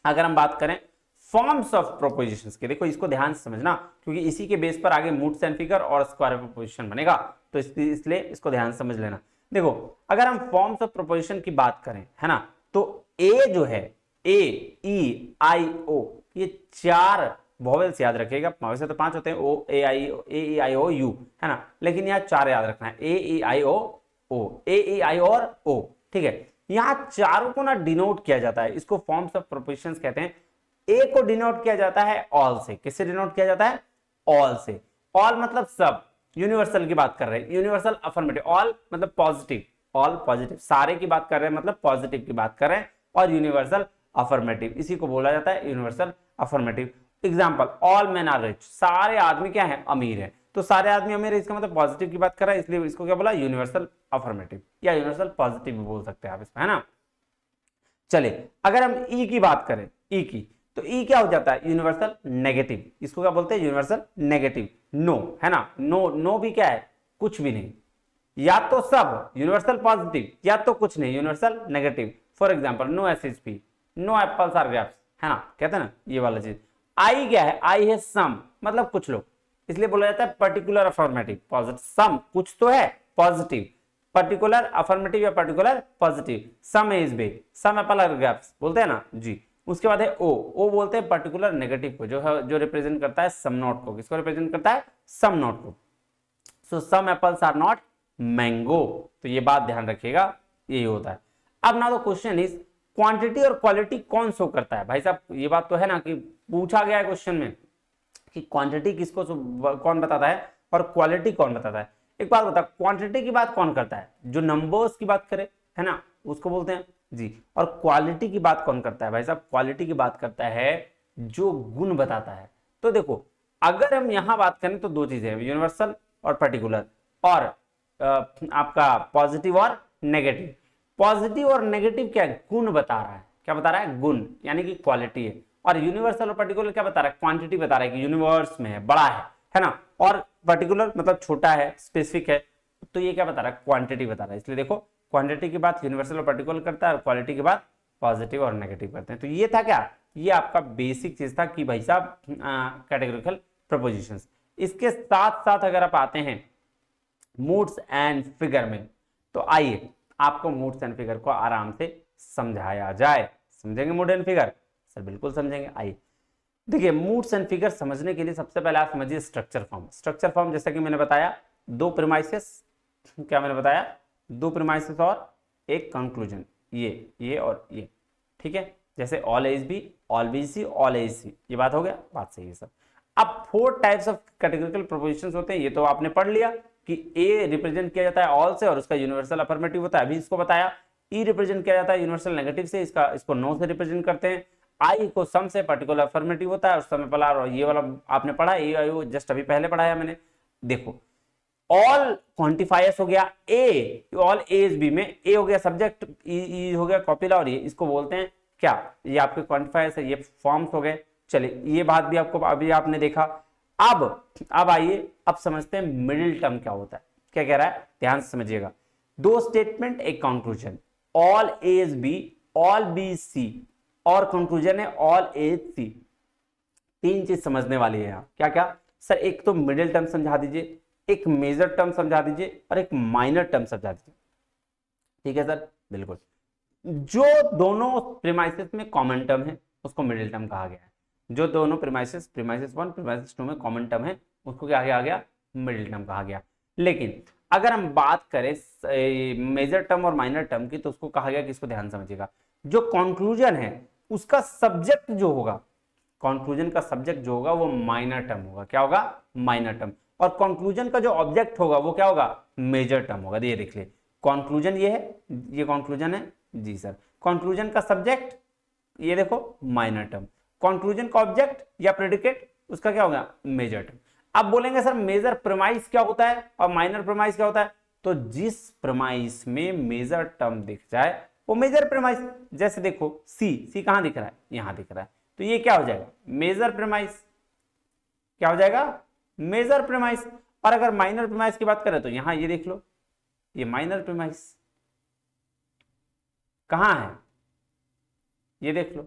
अगर हम बात करें फॉर्म्स ऑफ प्रोपोजिशंस के, देखो इसको ध्यान से समझना क्योंकि इसी के बेस पर आगे मूड्स एंड फिगर और स्क्वायर प्रोपोजिशन बनेगा, तो इसलिए इसको ध्यान से समझ लेना। देखो अगर हम फॉर्म्स ऑफ प्रोपोजिशन की बात करें, है ना, तो ए जो है, ए ई आई ओ, ये 4 वॉवेल्स याद रखिएगा, वैसे तो 5 होते हैं, ओ ए आई ओ यू, है ना, लेकिन यहाँ 4 याद रखना है, ए ई आई ओ ए ई आई और ओ, ठीक है। यहाँ चारों को ना डिनोट किया जाता है, इसको फॉर्म्स ऑफ प्रोपोजिशंस कहते हैं। ए को डिनोट किया जाता है ऑल से, किससे डिनोट किया जाता है? ऑल से। ऑल मतलब सब, यूनिवर्सल की बात कर रहे हैं, यूनिवर्सल अफर्मेटिव, ऑल मतलब पॉजिटिव, ऑल पॉजिटिव, सारे की बात कर रहे हैं मतलब पॉजिटिव की बात कर रहे हैं, और यूनिवर्सल अफर्मेटिव, इसी को बोला जाता है universal affirmative. Example, all man are rich, सारे आदमी क्या है? अमीर है, तो सारे आदमी अमीर है इसका मतलब पॉजिटिव की बात कर रहा है, इसलिए इसको क्या बोला? यूनिवर्सल अफर्मेटिव या यूनिवर्सल पॉजिटिव भी बोल सकते हैं आप इसमें, है ना। चलिए अगर हम ई की बात करें, ई की, तो ई क्या हो जाता है? यूनिवर्सल नेगेटिव, इसको क्या बोलते हैं? Universal negative. नो, है ना, नो, नो भी क्या है? कुछ भी नहीं, या तो सब यूनिवर्सल पॉजिटिव या तो कुछ नहीं universal negative. For example, no SHP, no apples are grapes, है ना, कहते हैं ना ये वाला चीज। आई क्या है? आई है सम, मतलब कुछ लोग, इसलिए बोला जाता है पर्टिकुलर अफर्मेटिव पॉजिटिव, सम कुछ तो है पॉजिटिव, पर्टिकुलर अफर्मेटिव या particular positive. Some is big, some apple are grapes बोलते हैं ना जी। उसके बाद है ओ बोलते हैं पर्टिकुलर नेगेटिव को, जो है जो रिप्रेजेंट करता है सम नॉट को, किसको रिप्रेजेंट करता है? सम नॉट को। सो सम एप्पल्स आर नॉट मैंगो, तो ये बात ध्यान रखिएगा, यही होता है। अब ना तो क्वेश्चन इज क्वांटिटी और क्वालिटी कौन शो करता है? भाई साहब ये बात तो है ना कि पूछा गया है क्वेश्चन में कि क्वांटिटी किसको कौन बताता है और क्वालिटी कौन बताता है। एक बात बता, क्वांटिटी की बात कौन करता है? जो नंबर्स की बात करे, है ना, उसको बोलते हैं जी। और क्वालिटी की बात कौन करता है? भाई साहब क्वालिटी की बात करता है जो गुण बताता है। तो देखो अगर हम यहां बात करें तो दो चीजें हैं, यूनिवर्सल और पर्टिकुलर, और आपका पॉजिटिव और नेगेटिव। पॉजिटिव और नेगेटिव क्या है? गुण बता रहा है, क्या बता रहा है? गुण, यानी कि क्वालिटी है। और यूनिवर्सल और पर्टिकुलर क्या बता रहा है? क्वांटिटी बता रहा है कि यूनिवर्स में है, बड़ा है ना। और पर्टिकुलर मतलब छोटा है, स्पेसिफिक है, तो ये क्या बता रहा है? क्वांटिटी बता रहा है। इसलिए देखो क्वांटिटी की बात यूनिवर्सल और पर्टिकुलर करता है और क्वालिटी की बात पॉजिटिव और नेगेटिव करते हैं। तो ये था क्या? ये आपका बेसिक चीज था कि भाई साहब कैटेगोरिकल प्रपोजिशंस। इसके साथ साथ अगर आप आते हैं मूड्स एंड फिगर में, तो आइए आपको मूड्स एंड फिगर को आराम से समझाया जाए। समझेंगे मूड एंड फिगर? सर बिल्कुल समझेंगे। आइए देखिए, मूड्स एंड फिगर समझने के लिए सबसे पहले आप समझिए स्ट्रक्चर फॉर्म। स्ट्रक्चर फॉर्म जैसा कि मैंने बताया, दो प्रीमाइसेस, क्या मैंने बताया? दो प्रीमाइसेस और एक कंक्लूजन, ये और ये, ठीक है। जैसे all as B, all B C, all A's C, ये बात हो गया, बात सही है सब। अब 4 टाइप्स ऑफ कैटेगोरिकल प्रोपोजिशंस होते हैं, ये तो आपने पढ़ लिया कि ए रिप्रेजेंट किया जाता है ऑल से और उसका यूनिवर्सल अफर्मेटिव होता है, अभी इसको बताया। ई रिप्रेजेंट किया जाता है यूनिवर्सल नेगेटिव से, इसको नो से रिप्रेजेंट करते हैं। आई को सम से, पर्टिकुलर अफर्मेटिव होता है, उस समय पला, और ये वाला आपने पढ़ा, ए आई ओ जस्ट अभी पहले पढ़ाया मैंने। देखो ऑल क्वांटिफायर्स हो गया, ए ऑल एज बी में ए हो गया सब्जेक्ट, ई हो गया कॉपिला, और ये इसको बोलते हैं क्या? ये आपके क्वांटिफायर्स है, ये फॉर्म्स हो गए। चलिए ये बात भी आपको अभी आपने देखा। अब आइए अब समझते हैं मिडिल टर्म क्या होता है। क्या कह रहा है? ध्यान से समझिएगा। दो स्टेटमेंट, एक conclusion, all as B, all B C, और कंक्लूजन है ऑल एज सी। तीन चीज समझने वाली है यहाँ। क्या क्या सर? एक तो मिडिल टर्म समझा दीजिए, एक मेजर टर्म समझा दीजिए, और एक माइनर टर्म समझा दीजिए। ठीक है सर, बिल्कुल। जो दोनों प्रीमाइसेस में कॉमन टर्म है उसको मिडिल टर्म कहा गया है। जो दोनों प्रीमाइसेस 1 प्रीमाइसेस 2 में कॉमन टर्म है उसको क्या कहा गया? मिडिल टर्म कहा गया। लेकिन अगर हम बात करें मेजर टर्म और माइनर टर्म की, तो उसको कहा गया कि इसको ध्यान समझिएगा, जो कंक्लूजन है उसका सब्जेक्ट जो होगा, कंक्लूजन का सब्जेक्ट जो होगा वो माइनर टर्म होगा। क्या होगा? Minor term. और कंक्लूजन का जो ऑब्जेक्ट होगा वो क्या होगा? मेजर टर्म होगा। ये देख लिए, कंक्लूजन ये है, ये कंक्लूजन है जी सर। कंक्लूजन का सब्जेक्ट ये देखो माइनर टर्म, कंक्लूजन का ऑब्जेक्ट या प्रेडिकेट उसका क्या होगा? Major term. अब बोलेंगे सर मेजर प्रीमाइस क्या होता है और माइनर प्रीमाइस क्या होता है? तो जिस प्रीमाइस में मेजर टर्म दिख जाए वो मेजर प्रीमाइस। जैसे देखो सी कहां दिख रहा है? यहां दिख रहा है, तो ये क्या हो जाएगा? Major premise. क्या हो जाएगा? Major premise. और अगर माइनर प्रीमाइस की बात करें तो यहां ये देख लो, ये माइनर प्रीमाइस कहां है? ये देख लो,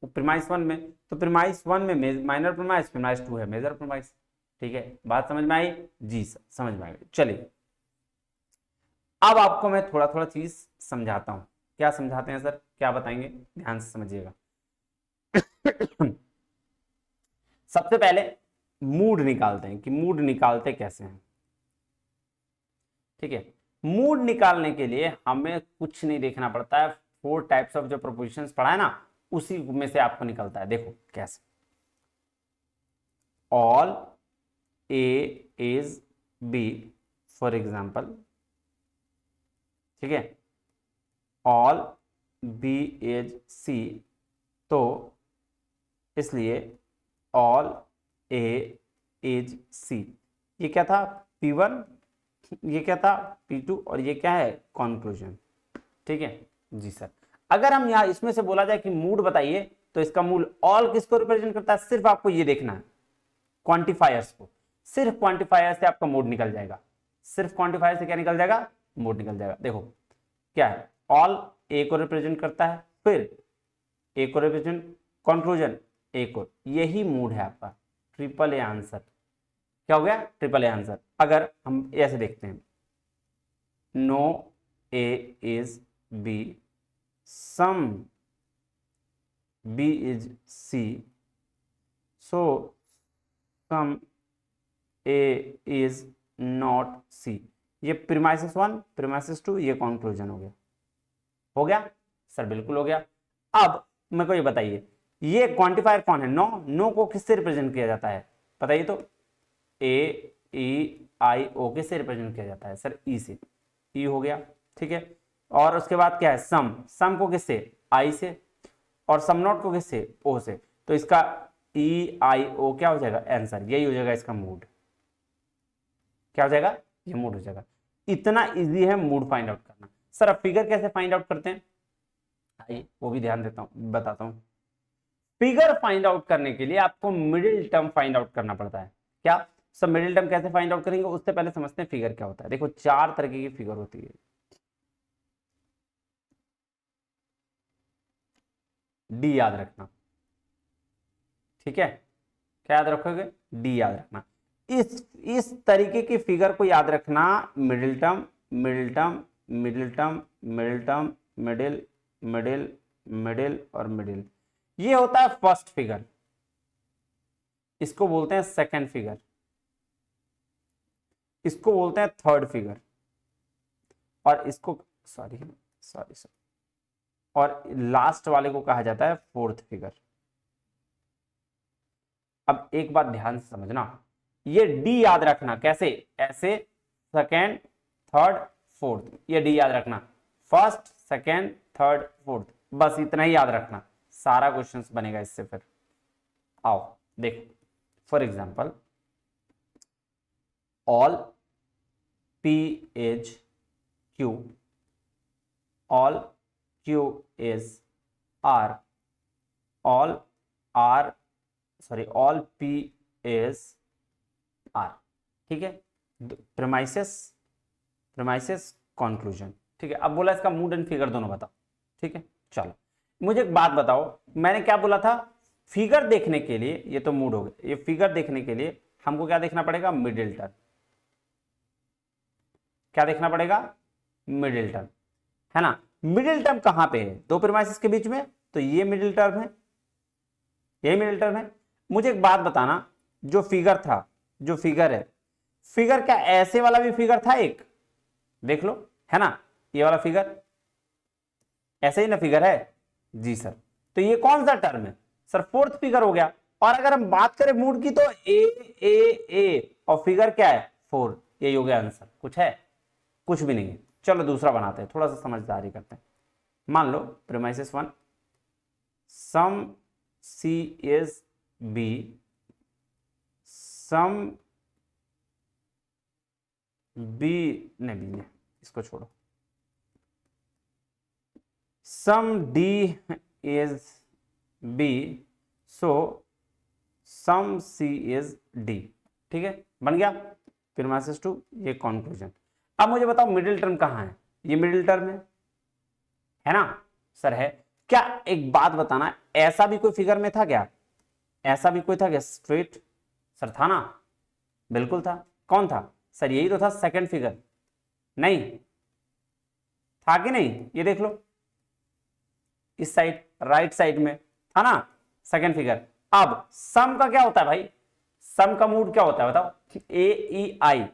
प्रीमाइस 1 में, तो प्रीमाइस 1 में माइनर प्रीमाइस, प्रीमाइस 2 है मेजर प्रीमाइस। ठीक है, बात समझ में आई? जी सर समझ में आ गई। चलिए अब आपको मैं थोड़ा थोड़ा चीज समझाता हूं। क्या समझाते हैं सर, क्या बताएंगे, ध्यान से समझिएगा। सबसे पहले मूड निकालते हैं कि मूड निकालते कैसे हैं। ठीक है, मूड निकालने के लिए हमें कुछ नहीं देखना पड़ता है, 4 टाइप्स ऑफ जो प्रोपोजिशंस पढ़ा है ना, उसी में से आपको निकलता है। देखो कैसे, all A is B for example, ठीक है, ऑल बी इज सी, तो इसलिए ऑल ए इज सी। ये क्या था P1, ये क्या था P2, और ये क्या है कंक्लूजन। ठीक है जी सर। अगर हम यहां इसमें से बोला जाए कि मूड बताइए, तो इसका मूल ऑल किसको रिप्रेजेंट करता है, सिर्फ आपको ये देखना है क्वांटिफायर्स को, सिर्फ क्वांटिफायर से आपका मूड निकल जाएगा, सिर्फ क्वांटिफायर से क्या निकल जाएगा, मूड निकल जाएगा। देखो क्या है, ऑल ए को रिप्रेजेंट करता है, फिर ए को रिप्रेजेंट, कंक्लूजन ए को, यही मूड है आपका, ट्रिपल ए आंसर। क्या हो गया, ट्रिपल ए आंसर। अगर हम ऐसे देखते हैं, no A is B, some B is C, so some A is not C. ये प्रीमाइसिस 1, प्रीमाइसिस 2, ये कंक्लूजन हो गया सर, बिल्कुल हो गया। अब मेरे को ये बताइए, ये क्वांटिफायर कौन है, नो, नो को किससे रिप्रेजेंट किया जाता है बताइए तो, ए ई आई ओ किससे रिप्रेजेंट किया जाता है सर, ई से, ई हो गया। ठीक है, और उसके बाद क्या है, सम, सम को किससे, आई से, और सम नॉट को किससे, ओ से। तो इसका ई आई ओ क्या हो जाएगा, आंसर, यही हो जाएगा इसका मूड। क्या हो जाएगा, ये मूड हो जाएगा। इतना इजी है मूड फाइंड आउट करना। सर अब फिगर कैसे फाइंड आउट करते हैं, आइए वो भी ध्यान देता हूं, बताता हूं। फिगर फाइंड आउट करने के लिए आपको मिडिल टर्म फाइंड आउट करना पड़ता है। क्या सब, मिडिल टर्म कैसे फाइंड आउट करेंगे, उससे पहले समझते हैं फिगर क्या होता है। देखो 4 तरीके की फिगर होती है, डी याद रखना। ठीक है, क्या याद रखोगे, डी याद रखना। इस तरीके की फिगर को याद रखना, middle term, middle term, middle term, middle term, middle, middle, middle और मिडिल, ये होता है फर्स्ट फिगर, इसको बोलते हैं सेकंड फिगर, इसको बोलते हैं थर्ड फिगर, और इसको सॉरी सॉरी सॉरी और लास्ट वाले को कहा जाता है फोर्थ फिगर। अब एक बात ध्यान से समझना, ये डी याद रखना कैसे, ऐसे, सेकेंड, थर्ड, फोर्थ, ये डी याद रखना, फर्स्ट, सेकेंड, थर्ड, फोर्थ, बस इतना ही याद रखना, सारा क्वेश्चंस बनेगा इससे। फिर आओ देखो, for example all P is Q, all Q is R, all R, sorry, all P is R। ठीक है, प्रीमाइसेस, प्रीमाइसेस, कंक्लूजन। ठीक है, अब बोला इसका मूड एंड फिगर दोनों बताओ। ठीक है, चलो मुझे एक बात बताओ, मैंने क्या बोला था, फिगर देखने के लिए, ये तो मूड हो गया, ये फिगर देखने के लिए हमको क्या देखना पड़ेगा, मिडिल टर्म। क्या देखना पड़ेगा, मिडिल टर्म, है ना। मिडिल टर्म कहां पे है, दो प्रीमाइसेस के बीच में, तो ये मिडिल टर्म है, यही मिडिल टर्म है। मुझे एक बात बताना, जो फिगर था, जो फिगर है, फिगर क्या ऐसे वाला भी फिगर था एक, देख लो, है ना, ये वाला फिगर ऐसे ही ना फिगर है, जी सर। तो ये कौन सा टर्म है सर, फोर्थ फिगर हो गया। और अगर हम बात करें मूड की, तो ए और फिगर क्या है, 4, ये हो गया आंसर। कुछ है, कुछ भी नहीं है। चलो दूसरा बनाते हैं, थोड़ा सा समझदारी करते हैं। मान लो premises 1, some C is B, some B, नहीं इसको छोड़ो, some D is B, so some C is D. ठीक है, बन गया प्रीमाइसेस 2, ये कंक्लूजन। अब मुझे बताओ मिडिल टर्म कहां है, ये मिडिल टर्म है ना सर, है। क्या एक बात बताना, ऐसा भी कोई फिगर में था क्या? ऐसा भी कोई था क्या स्ट्रेट? सर था ना, बिल्कुल था। कौन था सर? यही तो था सेकंड फिगर, नहीं था कि नहीं? ये देख लो, इस साइड राइट साइड में था ना सेकंड फिगर। अब सम का क्या होता है भाई? सम का मूड क्या होता है बताओ? ए ई आई,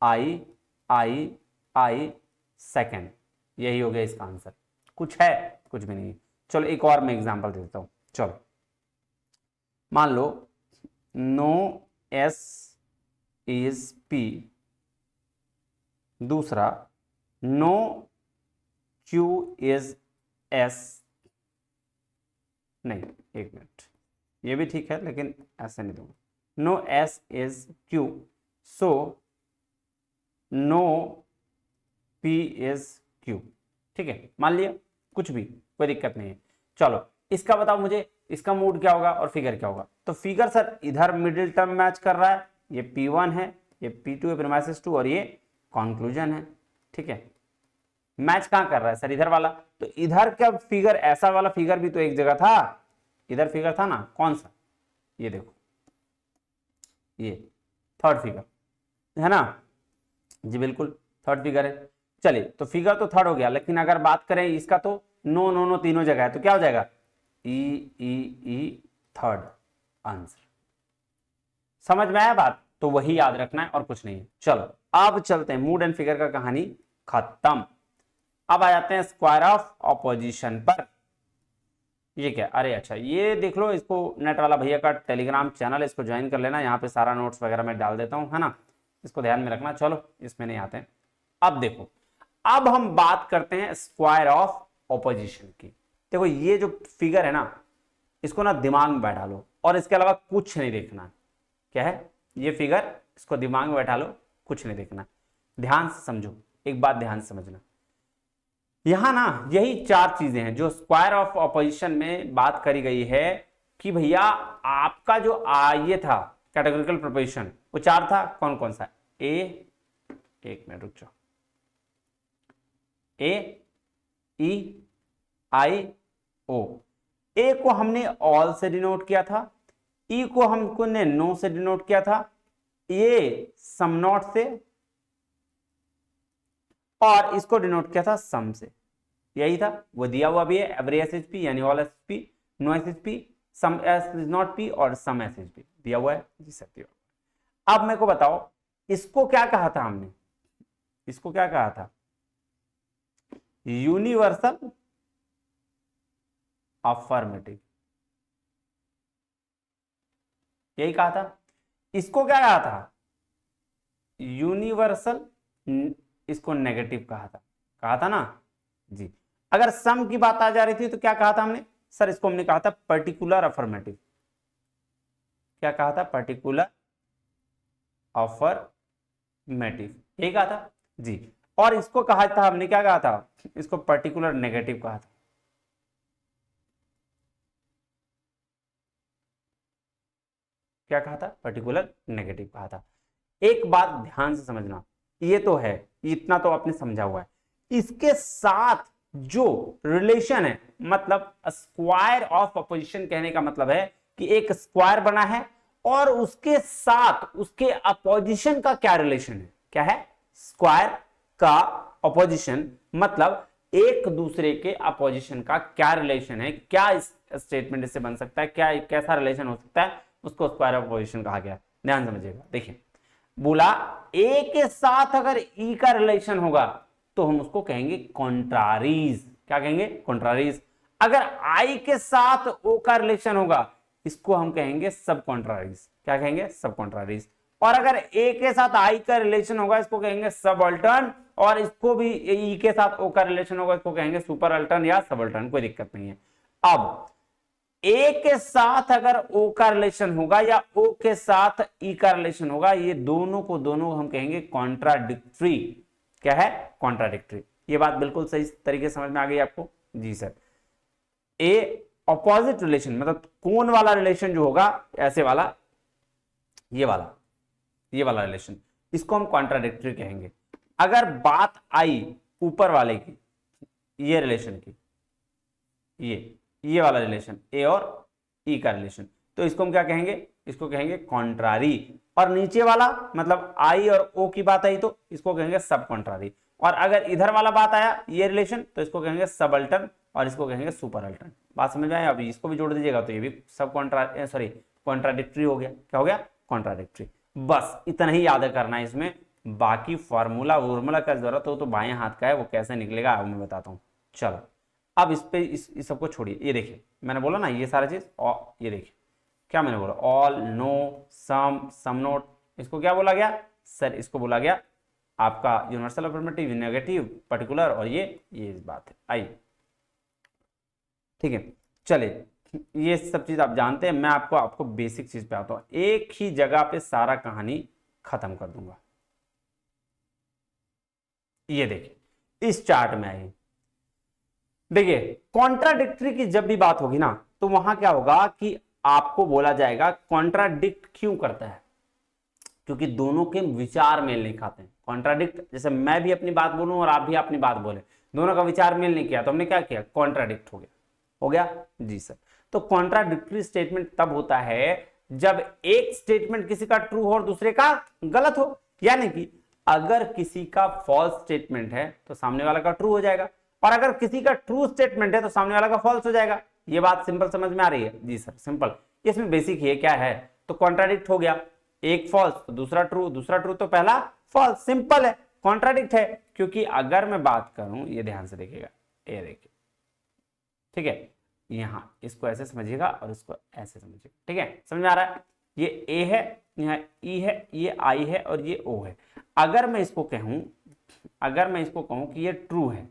आई आई आई सेकंड, यही हो गया इसका आंसर। कुछ है? कुछ भी नहीं। चलो एक और मैं एग्जांपल देता हूं। चलो मान लो नो एस इज पी, दूसरा नो क्यू इज एस। नहीं, एक मिनट, ये भी ठीक है लेकिन ऐसे नहीं दूंगा। No S is Q, so no P is Q. ठीक है, मान लिया, कुछ भी, कोई दिक्कत नहीं है। चलो इसका बताओ मुझे, इसका मूड क्या होगा और फिगर क्या होगा? तो फिगर सर इधर मिडिल टर्म मैच कर रहा है, ये P1 है, ये P2 है, प्रीमाइसिस 2, और ये कंक्लूजन है। ठीक है, मैच कहां कर रहा है सर? इधर वाला। तो इधर का फिगर, ऐसा वाला फिगर भी तो एक जगह था, इधर फिगर था ना, कौन सा? ये देखो, ये थर्ड फिगर है ना जी, बिल्कुल थर्ड फिगर है। चलिए तो फिगर तो थर्ड हो गया, लेकिन अगर बात करें इसका तो नो नो नो तीनों जगह है, तो क्या हो जाएगा? ई ई ई थर्ड आंसर। समझ में आया बात? तो वही याद रखना है और कुछ नहीं है। चलो अब चलते हैं, मूड एंड फिगर का कहानी खत्म। अब आ जाते हैं स्क्वायर ऑफ ऑपोजिशन पर। ये क्या? अरे अच्छा, ये देख लो, इसको नेट वाला भैया का टेलीग्राम चैनल, इसको ज्वाइन कर लेना, यहाँ पे सारा नोट्स वगैरह मैं डाल देता हूँ, है ना, इसको ध्यान में रखना। चलो इसमें नहीं आते हैं। अब देखो, अब हम बात करते हैं स्क्वायर ऑफ ऑपोजिशन की। देखो ये जो फिगर है ना, इसको ना दिमाग में बैठा लो और इसके अलावा कुछ नहीं देखना। क्या है ये फिगर? इसको दिमाग में बैठा लो, कुछ नहीं देखना, ध्यान से समझो। एक बात ध्यान से समझना, यहां ना यही चार चीजें हैं जो स्क्वायर ऑफ ऑपोजिशन में बात करी गई है कि भैया आपका जो ये था कैटेगोरिकल प्रोपोजिशन, वो चार था। कौन कौन सा? ए, एक मिनट रुक जाओ, ए ई आई ओ। ए को हमने ऑल से डिनोट किया था, ई को हमको ने नो से डिनोट किया था, ये सम नॉट से, और इसको डिनोट किया था सम से। यही था, वो दिया हुआ भी है, एवरी एस एच पी यानी all S P, no S H P, some S is not P और सम एस एच पी दिया हुआ है जी सत्य। अब मेरे को बताओ, इसको क्या कहा था हमने? इसको क्या कहा था? यूनिवर्सल अफर्मेटिव, यही कहा था। इसको क्या कहा था? यूनिवर्सल, इसको नेगेटिव कहा था ना जी। अगर सम की बात आ जा रही थी तो क्या कहा था हमने? सर इसको हमने कहा था पर्टिकुलर अफर्मेटिव। क्या कहा था? पर्टिकुलर अफर्मेटिव, यही कहा था जी। और इसको कहा था हमने, क्या कहा था? इसको पर्टिकुलर नेगेटिव कहा था। क्या कहा था? पर्टिकुलर नेगेटिव कहा था। एक बात ध्यान से समझना, ये तो है, इतना तो आपने समझा हुआ है, इसके साथ जो रिलेशन है, मतलब स्क्वायर ऑफ अपोजिशन कहने का मतलब है कि एक स्क्वायर बना है और उसके साथ उसके अपोजिशन का क्या रिलेशन है? क्या है? स्क्वायर का अपोजिशन मतलब एक दूसरे के अपोजिशन का क्या रिलेशन है, क्या स्टेटमेंट इससे बन सकता है, क्या कैसा रिलेशन हो सकता है, उसको स्क्वायर ऑफ अपोजिशन कहा गया। ध्यान समझिएगा। देखिए, बोला ए के साथ अगर ई का रिलेशन होगा तो हम उसको कहेंगे कॉन्ट्रारीज। क्या कहेंगे? कॉन्ट्रारीज। अगर आई के साथ ओ का रिलेशन होगा, इसको हम कहेंगे सब कॉन्ट्रारीज। क्या कहेंगे? सब कॉन्ट्रारीज। और अगर ए के साथ आई का रिलेशन होगा, इसको कहेंगे सब अल्टर्न, और इसको भी ई के साथ ओ का रिलेशन होगा, इसको कहेंगे सुपर अल्टर्न या सब अल्टर्न, कोई दिक्कत नहीं है। अब ए के साथ अगर ओ का रिलेशन होगा या ओ के साथ ई का रिलेशन होगा, ये दोनों को दोनों हम कहेंगे कॉन्ट्राडिक्टरी। क्या है? कॉन्ट्राडिक्टरी। ये बात बिल्कुल सही तरीके से समझ में आ गई आपको जी सर। ए ऑपोजिट रिलेशन मतलब कौन वाला रिलेशन जो होगा, ऐसे वाला, ये वाला रिलेशन, इसको हम कॉन्ट्राडिक्टरी कहेंगे। अगर बात आई ऊपर वाले की, ये रिलेशन की, ये वाला रिलेशन ए और ई का रिलेशन, तो इसको हम क्या कहेंगे, इसको कहेंगे कॉन्ट्रारी। और नीचे वाला मतलब आई और ओ की बात आई तो इसको कहेंगे सब कॉन्ट्रारी। और अगर इधर वाला बात आया ये रिलेशन तो इसको कहेंगे सब अल्टर्न और इसको कहेंगे सुपर अल्टर्न। बात समझ में आया? अभी इसको भी जोड़ दीजिएगा तो ये भी सब कॉन्ट्राडिक्टरी हो गया। क्या हो गया? कॉन्ट्राडिक्टरी। बस इतना ही याद करना है इसमें, बाकी फॉर्मूला का जरूरत हो तो बाएं हाथ का है, वो कैसे निकलेगा अब मैं बताता हूँ। चलो अब इस पे इस सबको छोड़िए, ये देखिए मैंने बोला ना ये सारा चीज, और ये देखिए क्या मैंने बोला, ऑल, नो, सम नोट, इसको क्या बोला गया सर? इसको बोला गया आपका यूनिवर्सल अफर्मेटिव, नेगेटिव, पर्टिकुलर, और ये बात है। आइए ठीक है, चलिए ये सब चीज आप जानते हैं, मैं आपको बेसिक चीज पे आता हूं, एक ही जगह पे सारा कहानी खत्म कर दूंगा। ये देखिए इस चार्ट में आइए, देखिए कॉन्ट्राडिक्टरी की जब भी बात होगी ना तो वहां क्या होगा कि आपको बोला जाएगा कॉन्ट्राडिक्ट क्यों करता है, क्योंकि दोनों के विचार मेल नहीं खाते हैं। कॉन्ट्राडिक्ट जैसे मैं भी अपनी बात बोलूं और आप भी अपनी बात बोले, दोनों का विचार मेल नहीं किया तो हमने क्या किया, कॉन्ट्राडिक्ट हो गया जी सर। तो कॉन्ट्राडिक्टरी स्टेटमेंट तब होता है जब एक स्टेटमेंट किसी का ट्रू हो और दूसरे का गलत हो, यानी कि अगर किसी का फॉल्स स्टेटमेंट है तो सामने वाला का ट्रू हो जाएगा, और अगर किसी का ट्रू स्टेटमेंट है तो सामने वाला का फॉल्स हो जाएगा। ये बात सिंपल समझ में आ रही है? जी सर सिंपल। इसमें बेसिक ये क्या है, तो कॉन्ट्राडिक्ट हो गया, एक फॉल्स तो दूसरा ट्रू, दूसरा ट्रू तो पहला फॉल्स, सिंपल है, कॉन्ट्राडिक्ट है। क्योंकि अगर मैं बात करूं, ये ध्यान से देखिएगा, ये देखिए ठीक है, यहां इसको ऐसे समझिएगा और इसको ऐसे समझिएगा, ठीक है, समझ में आ रहा है? ये ए है, यहाँ ई है, ये आई है और ये ओ है। अगर मैं इसको कहूं कि ये ट्रू है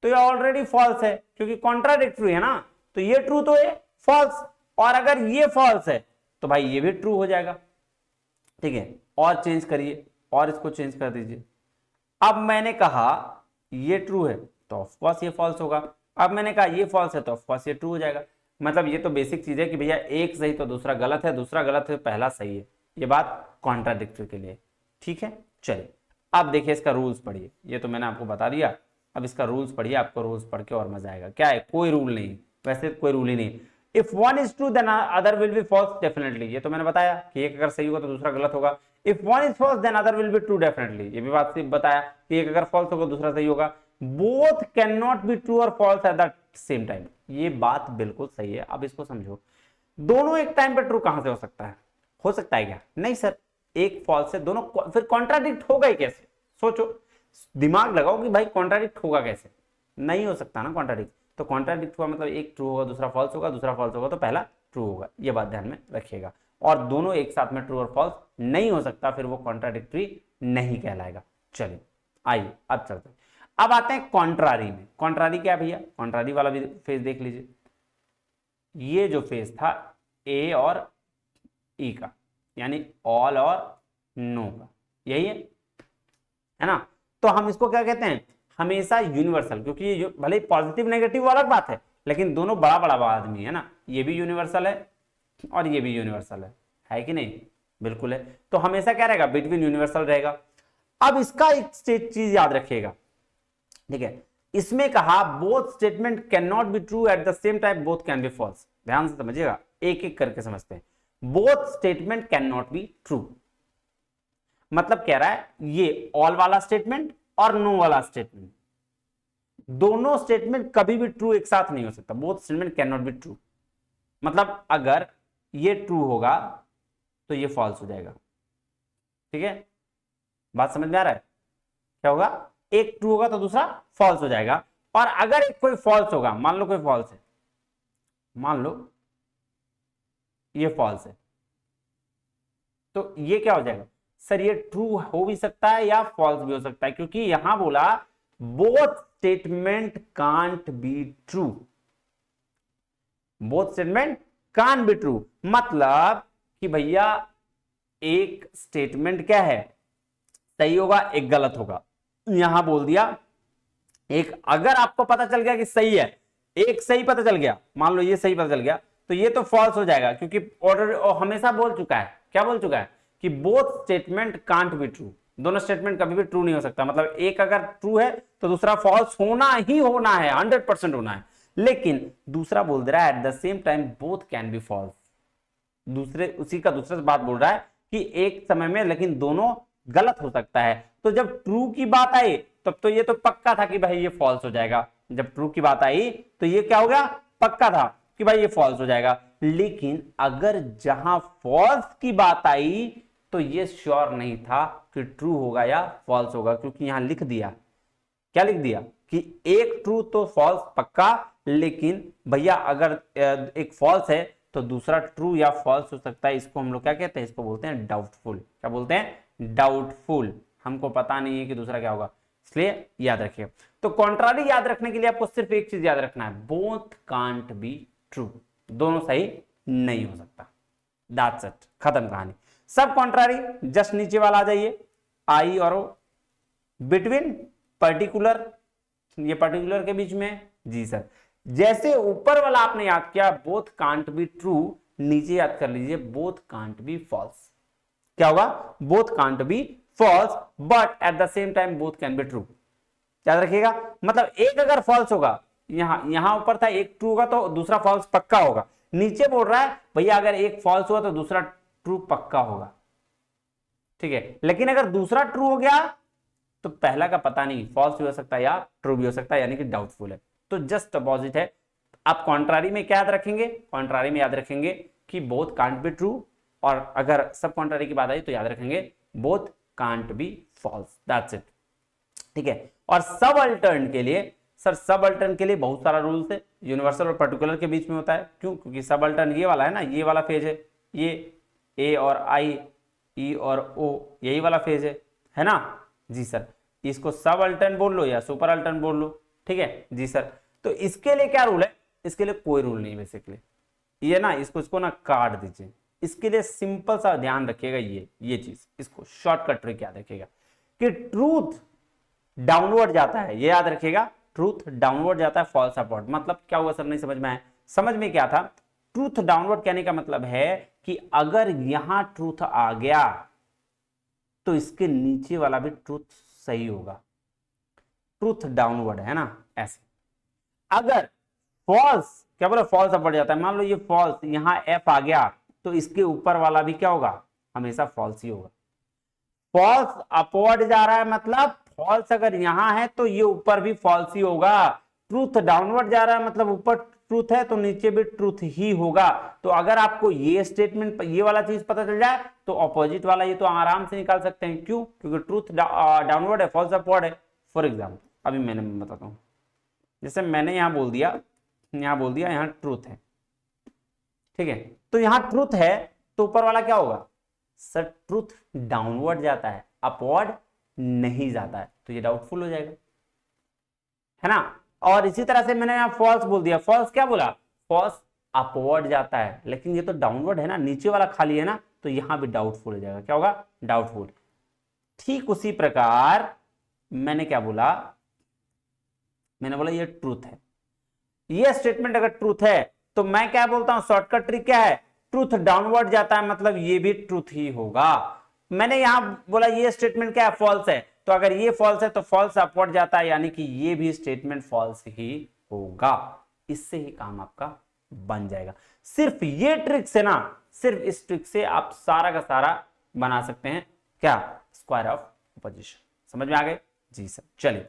तो ये ऑलरेडी फॉल्स है, क्योंकि कॉन्ट्राडिक्टरी है ना, तो ये ट्रू तो ये फॉल्स, और अगर ये फॉल्स है तो भाई ये भी ट्रू हो जाएगा, ठीक है। और चेंज करिए, और इसको चेंज कर दीजिए। अब मैंने कहा ये ट्रू है तो ऑफकोर्स ये फॉल्स होगा, अब मैंने कहा ये फॉल्स है तो ऑफकोर्स ये ट्रू हो जाएगा। मतलब ये तो बेसिक चीज है कि भैया एक सही तो दूसरा गलत है, दूसरा गलत है पहला सही है, ये बात कॉन्ट्राडिक्टरी के लिए, ठीक है। चलिए अब देखिए इसका रूल्स पढ़िए, ये तो मैंने आपको बता दिया, अब इसका रूल्स पढ़िए, आपको रूल्स पढ़ के और मजा आएगा। क्या है, कोई रूल नहीं, वैसे कोई रूल ही नहीं। If one is true then other will be false definitely, ये तो मैंने बताया कि एक अगर सही होगा तो दूसरा गलत होगा। If one is false then other will be true definitely, ये भी बात सिर्फ बताया कि एक अगर फॉल्स होगा दूसरा सही होगा। Both can not be true और false at the same time, ये बात बिल्कुल सही है। अब इसको समझो, दोनों एक टाइम पे ट्रू कहां से हो सकता है? हो सकता है क्या? नहीं सर, एक फॉल्स है दोनों, फिर कॉन्ट्राडिक्ट होगा ही कैसे? सोचो, दिमाग लगाओ कि भाई कॉन्ट्राडिक्ट होगा कैसे? नहीं हो सकता ना कॉन्ट्राडिक्ट। तो कॉन्ट्राडिक्ट हुआ मतलब एक ट्रू होगा दूसरा फॉल्स होगा, दूसरा फॉल्स होगा तो पहला ट्रू होगा, ये बात ध्यान में रखिएगा। और दोनों एक साथ में ट्रू और फॉल्स नहीं हो सकता, फिर वो कॉन्ट्राडिक्टरी नहीं कहलाएगा। चलिए आइए अब चलते हैं, अब आते हैं कॉन्ट्रारी में। कॉन्ट्रारी क्या भैया? कॉन्ट्रारी वाला भी फेज देख लीजिए, ये जो फेज था ए और ई का, यानी ऑल और नो का, यही है ना? तो हम इसको क्या कहते हैं? हमेशा यूनिवर्सल, क्योंकि ये भले पॉजिटिव नेगेटिव अलग बात है, लेकिन दोनों बड़ा बड़ा आदमी है ना, ये भी यूनिवर्सल है और ये भी यूनिवर्सल है कि नहीं? बिल्कुल है। तो हमेशा क्या रहेगा? बिटवीन यूनिवर्सल रहेगा। अब इसका एक चीज याद रखिएगा, ठीक है, इसमें कहा both statement can not be true at the same time, both can be false. ध्यान से समझिएगा, एक एक करके समझते हैं। Both statement can not be true मतलब कह रहा है ये ऑल वाला स्टेटमेंट और नो वाला स्टेटमेंट, दोनों स्टेटमेंट कभी भी ट्रू एक साथ नहीं हो सकता। Both statement can not be true मतलब अगर ये ट्रू होगा तो ये फॉल्स हो जाएगा, ठीक है? बात समझ में आ रहा है? क्या होगा? एक ट्रू होगा तो दूसरा फॉल्स हो जाएगा। और अगर एक कोई फॉल्स होगा, मान लो कोई फॉल्स है, मान लो ये फॉल्स है, तो ये क्या हो जाएगा? सर ये ट्रू हो भी सकता है या फॉल्स भी हो सकता है, क्योंकि यहां बोला both statement can't be true. Both statement can't be true मतलब कि भैया एक स्टेटमेंट क्या है? सही होगा, एक गलत होगा। यहां बोल दिया एक, अगर आपको पता चल गया कि सही है, एक सही पता चल गया, मान लो ये सही पता चल गया, तो ये तो फॉल्स हो जाएगा, क्योंकि ऑर्डर हमेशा बोल चुका है, क्या बोल चुका है कि both statement can't be true, दोनों स्टेटमेंट कभी भी ट्रू नहीं हो सकता। मतलब एक अगर ट्रू है तो दूसरा फॉल्स होना ही होना है, 100% होना है। लेकिन दूसरा बोल दे रहा है at the same time both can be false, दूसरे उसी का दूसरा बात बोल रहा है कि एक समय में लेकिन दोनों गलत हो सकता है। तो जब ट्रू की बात आई तब तो ये तो पक्का था कि भाई ये फॉल्स हो जाएगा, जब ट्रू की बात आई तो ये क्या हो गया, पक्का था कि भाई ये फॉल्स हो जाएगा। लेकिन अगर जहां फॉल्स की बात आई तो ये श्योर नहीं था कि ट्रू होगा या फॉल्स होगा, क्योंकि यहां लिख दिया, क्या लिख दिया कि एक ट्रू तो फॉल्स पक्का, लेकिन भैया अगर एक फॉल्स है तो दूसरा ट्रू या फॉल्स हो सकता है। इसको हम लोग क्या कहते हैं, इसको बोलते हैं डाउटफुल। क्या बोलते हैं, डाउटफुल। हमको पता नहीं है कि दूसरा क्या होगा, इसलिए याद रखिए। तो कॉन्ट्रारी याद रखने के लिए आपको सिर्फ एक चीज याद रखना है, बोथ कांट बी ट्रू, दोनों सही नहीं हो सकता। दैट्स इट, खत्म कहानी। सब कॉन्ट्रारी जस्ट नीचे वाला आ जाइए, आई और ओ। बिटवीन पर्टिकुलर, ये पर्टिकुलर के बीच में, जी सर। जैसे ऊपर वाला आपने याद किया बोथ कांट बी ट्रू, नीचे याद कर लीजिए बोथ कांट बी फॉल्स। क्या होगा, both can't be false but at the same time both can be true. याद रखिएगा, मतलब एक अगर फॉल्स होगा, यहां ऊपर था एक ट्रू होगा तो दूसरा फॉल्स पक्का होगा। नीचे बोल रहा है भैया अगर एक फॉल्स हुआ तो दूसरा ट्रू पक्का होगा, ठीक है। लेकिन अगर दूसरा ट्रू हो गया तो पहला का पता नहीं, फॉल्स भी हो सकता है या ट्रू भी हो सकता है, यानी कि डाउटफुल है। तो जस्ट अपोजिट है। आप कॉन्ट्रारी में क्या याद रखेंगे, कॉन्ट्रारी में याद रखेंगे कि बोथ कांट बी ट्रू, और अगर सब कॉन्ट्रारी की बात आई तो याद रखेंगे both can't be false. That's it, ठीक है। और सब अल्टर्न के लिए, सर सब अल्टर्न के लिए बहुत सारा रूल्स है, यूनिवर्सल और पर्टिकुलर के बीच में होता है। क्यों, क्योंकि सब अल्टर्न ये वाला है ना, ये वाला फेज है, ये ए और आई, ई और ओ, यही वाला फेज है ना, जी सर। इसको सब अल्टर्न बोल लो या सुपर अल्टर्न बोल लो, ठीक है जी सर। तो इसके लिए क्या रूल है, इसके लिए कोई रूल नहीं बेसिकली, ये ना इसको ना काट दीजिए। इसके लिए सिंपल सा ध्यान रखिएगा, ये चीज, इसको शॉर्टकट ट्रिक याद रखिएगा कि ट्रूथ डाउनवर्ड जाता है, ये याद रखिएगा, ट्रूथ डाउनवर्ड जाता है, फॉल्स अपवर्ड। मतलब क्या हुआ सर, नहीं समझ में आया? समझ में क्या था, ट्रूथ डाउनवर्ड कहने का मतलब है कि अगर यहां ट्रूथ आ गया तो इसके नीचे वाला भी ट्रूथ सही होगा, ट्रूथ डाउनवर्ड है ना, ऐसे। अगर फॉल्स, क्या बोला, फॉल्स अपवर्ड जाता है, मान लो ये फॉल्स, यहां एफ आ गया तो इसके ऊपर वाला भी क्या होगा, हमेशा फॉल्स ही होगा। फॉल्स अपवर्ड जा रहा है मतलब फॉल्स अगर यहां है तो ये ऊपर भी फॉल्स ही होगा। ट्रूथ डाउनवर्ड जा रहा है मतलब ऊपर ट्रूथ है तो नीचे भी ट्रूथ ही होगा। तो अगर आपको ये स्टेटमेंट, ये वाला चीज पता चल जाए तो ऑपोजिट वाला ये तो आराम से निकाल सकते हैं। क्यों, क्योंकि ट्रूथ डाउनवर्ड है, फॉल्स अपवर्ड है। फॉर एग्जाम्पल अभी मैंने बताता हूं, जैसे मैंने यहां बोल दिया, यहां ट्रूथ है, ठीक है। तो यहां ट्रूथ है तो ऊपर वाला क्या होगा सर, ट्रूथ डाउनवर्ड जाता है, अपवर्ड नहीं जाता है, तो ये डाउटफुल हो जाएगा, है ना। और इसी तरह से मैंने यहां फॉल्स बोल दिया, फॉल्स क्या बोला, फॉल्स अपवर्ड जाता है, लेकिन ये तो डाउनवर्ड है ना, नीचे वाला खाली है ना, तो यहां भी डाउटफुल हो जाएगा। क्या होगा, डाउटफुल। ठीक उसी प्रकार मैंने क्या बोला, मैंने बोला ये ट्रूथ है, ये स्टेटमेंट अगर ट्रूथ है तो मैं क्या बोलता हूं, शॉर्टकट ट्रिक क्या है, ट्रूथ डाउनवर्ड जाता है मतलब ये भी ट्रूथ ही होगा। मैंने यहां बोला ये स्टेटमेंट क्या है, फॉल्स है, तो अगर ये फॉल्स है तो फॉल्स अपवर्ड जाता है, यानी कि ये भी स्टेटमेंट फॉल्स ही होगा। इससे ही काम आपका बन जाएगा। सिर्फ ये ट्रिक से ना, सिर्फ इस ट्रिक से आप सारा का सारा बना सकते हैं, क्या, स्क्वायर ऑफ ऑपोजिशन। समझ में आ गए, जी सर। चलिए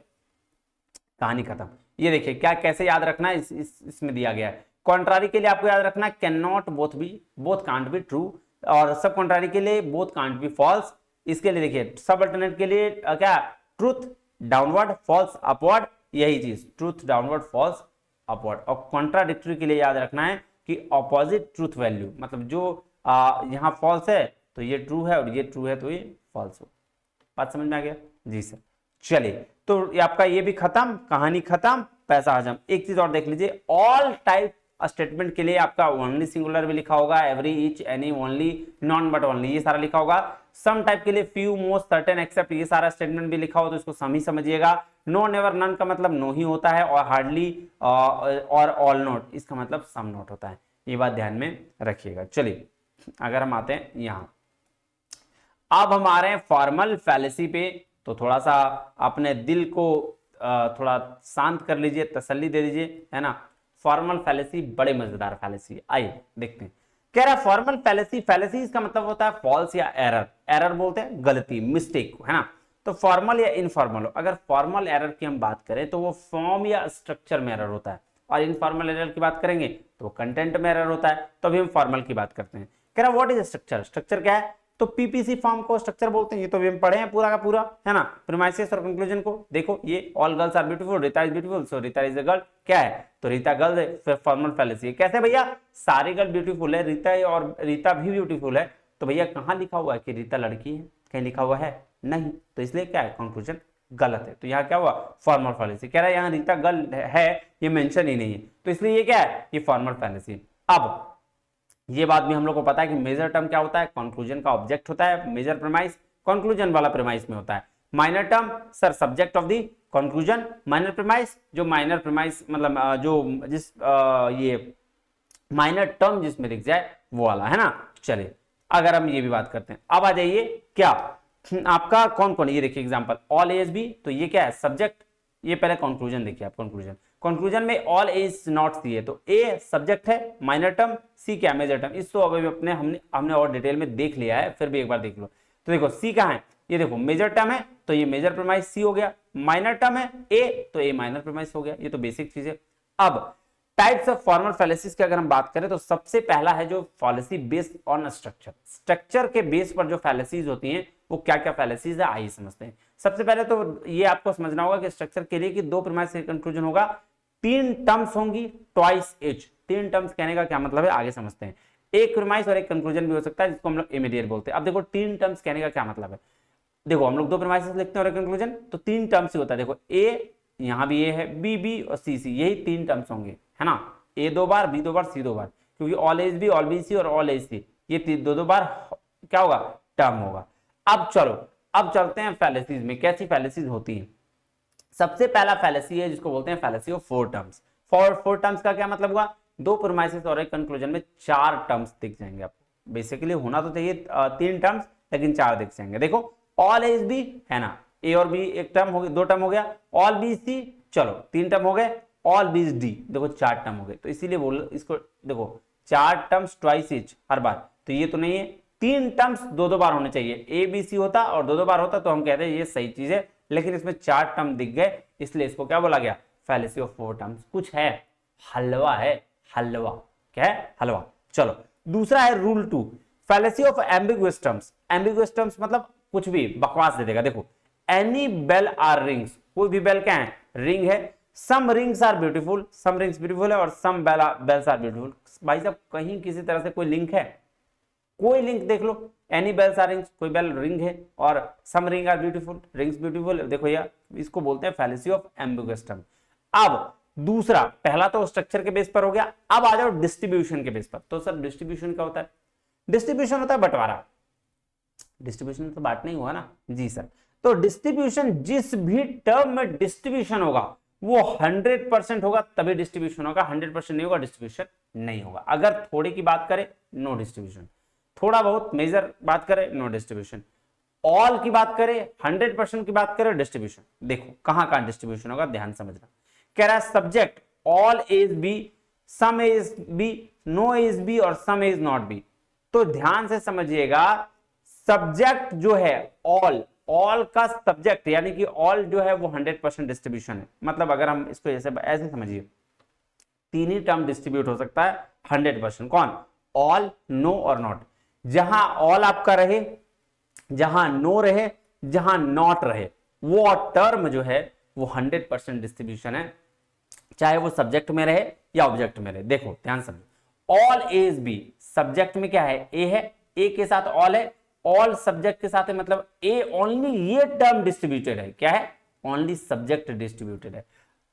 कहानी खत्म। ये देखिए क्या, कैसे याद रखना है, इसमें दिया गया है। कॉन्ट्रारी के लिए आपको याद रखना है can not both be, both can't be true, और सब कॉन्ट्रारी के लिए बोथ कांट बी फॉल्स। इसके लिए देखिए सब अल्टरनेट के लिए क्या, ट्रूथ डाउनवर्ड फॉल्स अपवर्ड, यही चीज, ट्रूथ डाउनवर्ड फॉल्स अपवर्ड। और कॉन्ट्राडिक्टरी के लिए याद रखना है कि ऑपोजिट ट्रूथ वैल्यू, मतलब जो यहाँ फॉल्स है तो ये ट्रू है, और ये ट्रू है तो ये फॉल्स हो। बात समझ में आ गया, जी सर। चलिए तो ये आपका ये भी खत्म, कहानी खत्म, पैसा हजम। एक चीज और देख लीजिए, ऑल टाइप स्टेटमेंट के लिए आपका ओनली सिंगुलर भी लिखा होगा, every, each, any, only, non but only, ये सारा लिखा होगा। सम टाइप के लिए फ्यू, मोस्ट, सर्टेन, एक्सेप्ट, ये सारा स्टेटमेंट भी लिखा हो तो इसको सम ही समझिएगा। नो, नेवर, नन का मतलब नो ही होता है, और हार्डली और ऑल नोट, इसका मतलब सम नोट होता है। ये बात ध्यान में रखिएगा। चलिए अगर हम आते हैं यहां, अब हम आ रहे हैं फॉर्मल फैलेसी पे, तो थोड़ा सा अपने दिल को थोड़ा शांत कर लीजिए, तसल्ली दे दीजिए, है ना। फॉर्मल फैलेसी बड़े मजेदार फैलेसी। आइए देखते हैं। कह रहा है फॉर्मल फैलेसी, फैलेसी का मतलब होता है फॉल्स या एरर। एरर बोलते हैं गलती, मिस्टेक को, है ना। तो फॉर्मल या इनफॉर्मल हो, अगर फॉर्मल एरर की हम बात करें तो वो फॉर्म या स्ट्रक्चर में एरर होता है, और इनफॉर्मल एरर की बात करेंगे तो कंटेंट में एरर होता है। तो अभी हम फॉर्मल की बात करते हैं। कह रहा व्हाट इज स्ट्रक्चर, स्ट्रक्चर क्या है, तो पीपीसी फॉर्म को स्ट्रक्चर बोलते हैं। ये तो भी हम पढ़े हैं पूरा का पूरा, है ना। प्रीमाइसेस और कंक्लूजन को देखो, ये all girls are beautiful, Rita is beautiful, so Rita is a girl, क्या है तो रीता गर्ल है, फिर फॉर्मल फैलेसी है। कैसे भैया, सारी गर्ल ब्यूटीफुल है, रीता और रीता भी ब्यूटीफुल है, तो भैया कहां लिखा हुआ है कि रीता लड़की है, कहीं लिखा हुआ है नहीं, तो इसलिए क्या है कंक्लूजन गलत है। तो यहाँ क्या हुआ, फॉर्मल फैलेसी। कह रहा है यहाँ रीता गर्ल है, ये मेंशन ही नहीं है, तो इसलिए ये क्या है, ये फॉर्मल फैलेसी। अब ये बात भी हम लोग को पता है कि मेजर टर्म क्या होता है, कंक्लूजन का ऑब्जेक्ट होता है। मेजर प्रीमाइस कंक्लूजन वाला प्रीमाइस में होता है। Minor term sir subject of the conclusion. Minor premise, जो माइनर प्रीमाइस मतलब जो जिस ये माइनर टर्म जिसमें लिख जाए वो वाला, है ना। चलिए अगर हम ये भी बात करते हैं, अब आ जाइए क्या आपका कौन कौन, ये देखिए एग्जांपल ऑल एज बी, तो ये क्या है सब्जेक्ट। ये पहले कंक्लूजन देखिए आप, कंक्लूजन कंक्लूजन में ऑल इज नॉट सी है, तो ए सब्जेक्ट है, माइनर टर्म, सी क्या मेजर टर्म। इसको अभी अपने हमने और डिटेल में देख लिया है, फिर भी एक बार देख लो। तो देखो सी कहाँ है, ये देखो मेजर टर्म है, तो ये मेजर प्रीमाइस सी हो गया। माइनर टर्म है ए, तो ए माइनर प्रीमाइस हो गया। ये तो बेसिक चीज है। अब टाइप्स ऑफ फॉर्मल फैलेसीज की अगर हम बात करें तो सबसे पहला है जो fallacy based on structure. Structure के बेस पर जो फैलेसीज होती हैं वो क्या क्या फैलेसीज है आइए समझते हैं। सबसे पहले तो ये आपको समझना होगा कि स्ट्रक्चर के लिए कि दो प्रीमाइस से कंक्लूजन होगा, तीन टर्म्स होंगी, ट्वाइस एज। तीन टर्म्स कहने का क्या मतलब है आगे समझते हैं। एक प्रीमाइस और एक कंक्लूजन भी हो सकता है जिसको हम लोग इमीडिएट बोलते हैं। अब देखो तीन टर्म्स कहने का क्या मतलब है, देखो हम लोग दो प्रीमाइसेस लिखते हैं और एक कंक्लूजन, तो तीन टर्म्स ही होता है। देखो ए, यहां भी ए है, बी बी और सी सी, यही तीन टर्म्स होंगे, है ना। ए दो बार, बी दो बार, सी दो बार, क्योंकि all as B, all B C और ऑल एज सी, ये दो दो बार क्या होगा, टर्म होगा। अब चलो अब चलते हैं फैलेसीज में, कैसी फैलेसीज होती हैं। सबसे पहला फैलेसी है जिसको बोलते हैं fallacy of four terms. Four terms का क्या मतलब हुआ, दो प्रीमाइसेस और एक कंक्लूजन में चार टर्म्स दिख जाएंगे आपको। बेसिकली होना तो चाहिए तीन टर्म्स, लेकिन चार दिख जाएंगे। देखो ऑल एज बी है ना, ए और बी एक टर्म हो गया, दो टर्म हो गया। ऑल बी सी, चलो तीन टर्म हो गए। ऑल बी डी, देखो चार टर्म हो गए। तो इसीलिए बोलो इसको, देखो चार टर्म्स ट्वाइस इच हर बार, तो ये तो नहीं है। तीन टर्म्स दो दो बार होने चाहिए, ए बी सी होता और दो दो बार होता तो हम कहते हैं ये सही चीज है, लेकिन इसमें चार टर्म दिख गए, इसलिए इसको क्या बोला गया, फैलेसी ऑफ फोर टर्म्स। कुछ है, हलवा है, हलवा क्या है, हलवा। चलो दूसरा है rule two, fallacy of ambiguous terms. Ambiguous terms मतलब कुछ भी बकवास दे देगा। देखो एनी बेल आर रिंग्स, कोई भी बेल क्या है, रिंग है। Some rings are beautiful, some rings beautiful है, और सम बेल्स आर ब्यूटीफुल। भाई साहब कहीं किसी तरह से कोई लिंक है, कोई लिंक देख लो। एनी बेल्स आर रिंग्स, कोई बेल रिंग है, और some ring are beautiful, rings beautiful. देखो यार इसको बोलते हैं फैलेसी ऑफ एम्बिगुअस टर्म। अब दूसरा, पहला तो स्ट्रक्चर के बेस पर हो गया, अब आ जाओ डिस्ट्रीब्यूशन के बेस पर। तो सर डिस्ट्रीब्यूशन क्या होता है, डिस्ट्रीब्यूशन होता है बंटवारा। डिस्ट्रीब्यूशन तो बांटना ही हुआ ना जी सर। तो डिस्ट्रीब्यूशन, जिस भी टर्म में डिस्ट्रीब्यूशन होगा वो 100% होगा तभी डिस्ट्रीब्यूशन होगा, 100% नहीं होगा डिस्ट्रीब्यूशन नहीं होगा। अगर थोड़े की बात करें नो डिस्ट्रीब्यूशन, थोड़ा बहुत मेजर बात करें नो डिस्ट्रीब्यूशन, ऑल की बात करें 100% की बात करें डिस्ट्रीब्यूशन। देखो कहां कहां डिस्ट्रीब्यूशन होगा ध्यान समझना। कह रहा है subject all is B, some is B, no is B और सम इज नॉट बी। तो ध्यान से समझिएगा, सब्जेक्ट जो है ऑल, ऑल का सब्जेक्ट यानी कि ऑल जो है वो 100% डिस्ट्रीब्यूशन है। मतलब अगर हम इसको ऐसे समझिए, तीन ही टर्म डिस्ट्रीब्यूट हो सकता है 100%। कौन, ऑल, नो और नॉट। जहां ऑल आपका रहे, जहां नो रहे, जहां नॉट रहे, वो टर्म जो है वो 100% डिस्ट्रीब्यूशन है, चाहे वो सब्जेक्ट में रहे या ऑब्जेक्ट में रहे। देखो ध्यान समझो, ऑल एज बी, सब्जेक्ट में क्या है, ए है, ए के साथ ऑल है, ऑल सब्जेक्ट के साथ है, मतलब ए ओनली, ये टर्म डिस्ट्रीब्यूटेड है। क्या है, ओनली सब्जेक्ट डिस्ट्रीब्यूटेड है।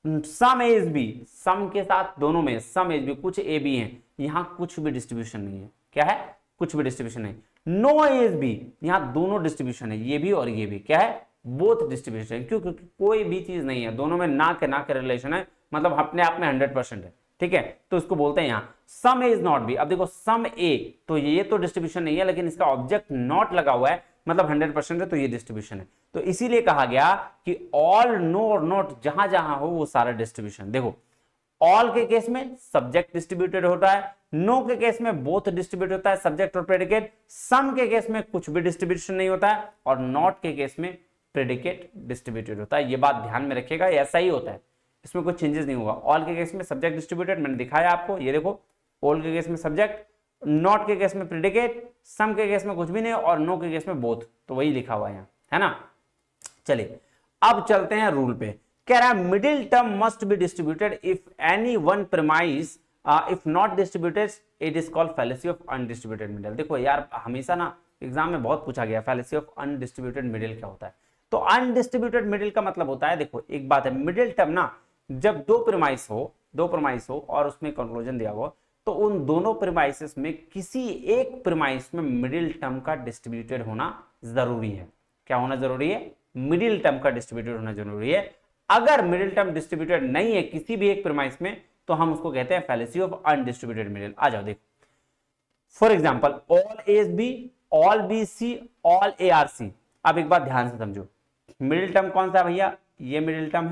सम एज बी, सम के साथ दोनों में, सम एज बी, कुछ ए बी है, यहां कुछ भी डिस्ट्रीब्यूशन नहीं है। क्या है, कुछ भी डिस्ट्रीब्यूशन नहीं। नो एज बी, यहां दोनों डिस्ट्रीब्यूशन है, ये भी और ये भी। क्या है, बोथ डिस्ट्रीब्यूशन है। क्यों, क्योंकि कोई भी चीज नहीं है, दोनों में ना के रिलेशन है, मतलब अपने आप में 100% है। ठीक है, तो इसको बोलते हैं यहां सम इज नॉट बी। अब देखो सम ए, तो ये तो डिस्ट्रीब्यूशन नहीं है, लेकिन इसका ऑब्जेक्ट नॉट लगा हुआ है, मतलब 100% है, तो ये डिस्ट्रीब्यूशन है। तो इसीलिए कहा गया कि ऑल, नो और नॉट जहां जहां हो वो सारा डिस्ट्रीब्यूशन। देखो ऑल के केस में सब्जेक्ट डिस्ट्रीब्यूटेड होता है, नो के केस में बोथ डिस्ट्रीब्यूट होता है सब्जेक्ट और प्रेडिकेट, सम के केस में कुछ भी डिस्ट्रीब्यूशन नहीं होता है, और नॉट के केस में प्रेडिकेट डिस्ट्रीब्यूटेड होता है। ये बात ध्यान में रखिएगा, ऐसा ही होता है, इसमें कोई चेंजेस नहीं होगा। ऑल के केस में सब्जेक्ट डिस्ट्रीब्यूटेड, मैंने दिखाया आपको, ये देखो, ऑल के केस में सब्जेक्ट, नॉट के केस में प्रेडिकेट, सम के केस में कुछ भी नहीं, और नो के केस में बोथ, तो वही लिखा हुआ है यहाँ, है ना। चलिए अब चलते हैं रूल पे। कह रहा है middle term must be distributed if any one premise, if not distributed it is called fallacy of undistributed middle. देखो यार, हमेशा ना एग्जाम में बहुत पूछा गया फैलेसी ऑफ अनडिस्ट्रीब्यूटेड मिडिल क्या होता है। तो अनडिस्ट्रीब्यूटेड मिडिल का मतलब होता है, देखो एक बात है, मिडिल टर्म ना जब दो प्रीमाइस हो और उसमें कंक्लूजन दिया हो, तो उन दोनों प्रीमाइसेस में किसी एक प्रीमाइस में मिडिल टर्म का डिस्ट्रीब्यूटेड होना जरूरी है। क्या होना जरूरी है? मिडिल टर्म का डिस्ट्रीब्यूटेड होना जरूरी है। अगर मिडिल टर्म डिस्ट्रीब्यूटेड नहीं है किसी भी एक प्रीमाइस में, तो हम उसको कहते हैं फैलेसी ऑफ अनडिस्ट्रीब्यूटेड मिडिल। आ जाओ देखो, for example all A B, all B C, all A are C. अब एक बात ध्यान से समझो, मिडिल टर्म कौन सा है भैया? ये मिडिल टर्म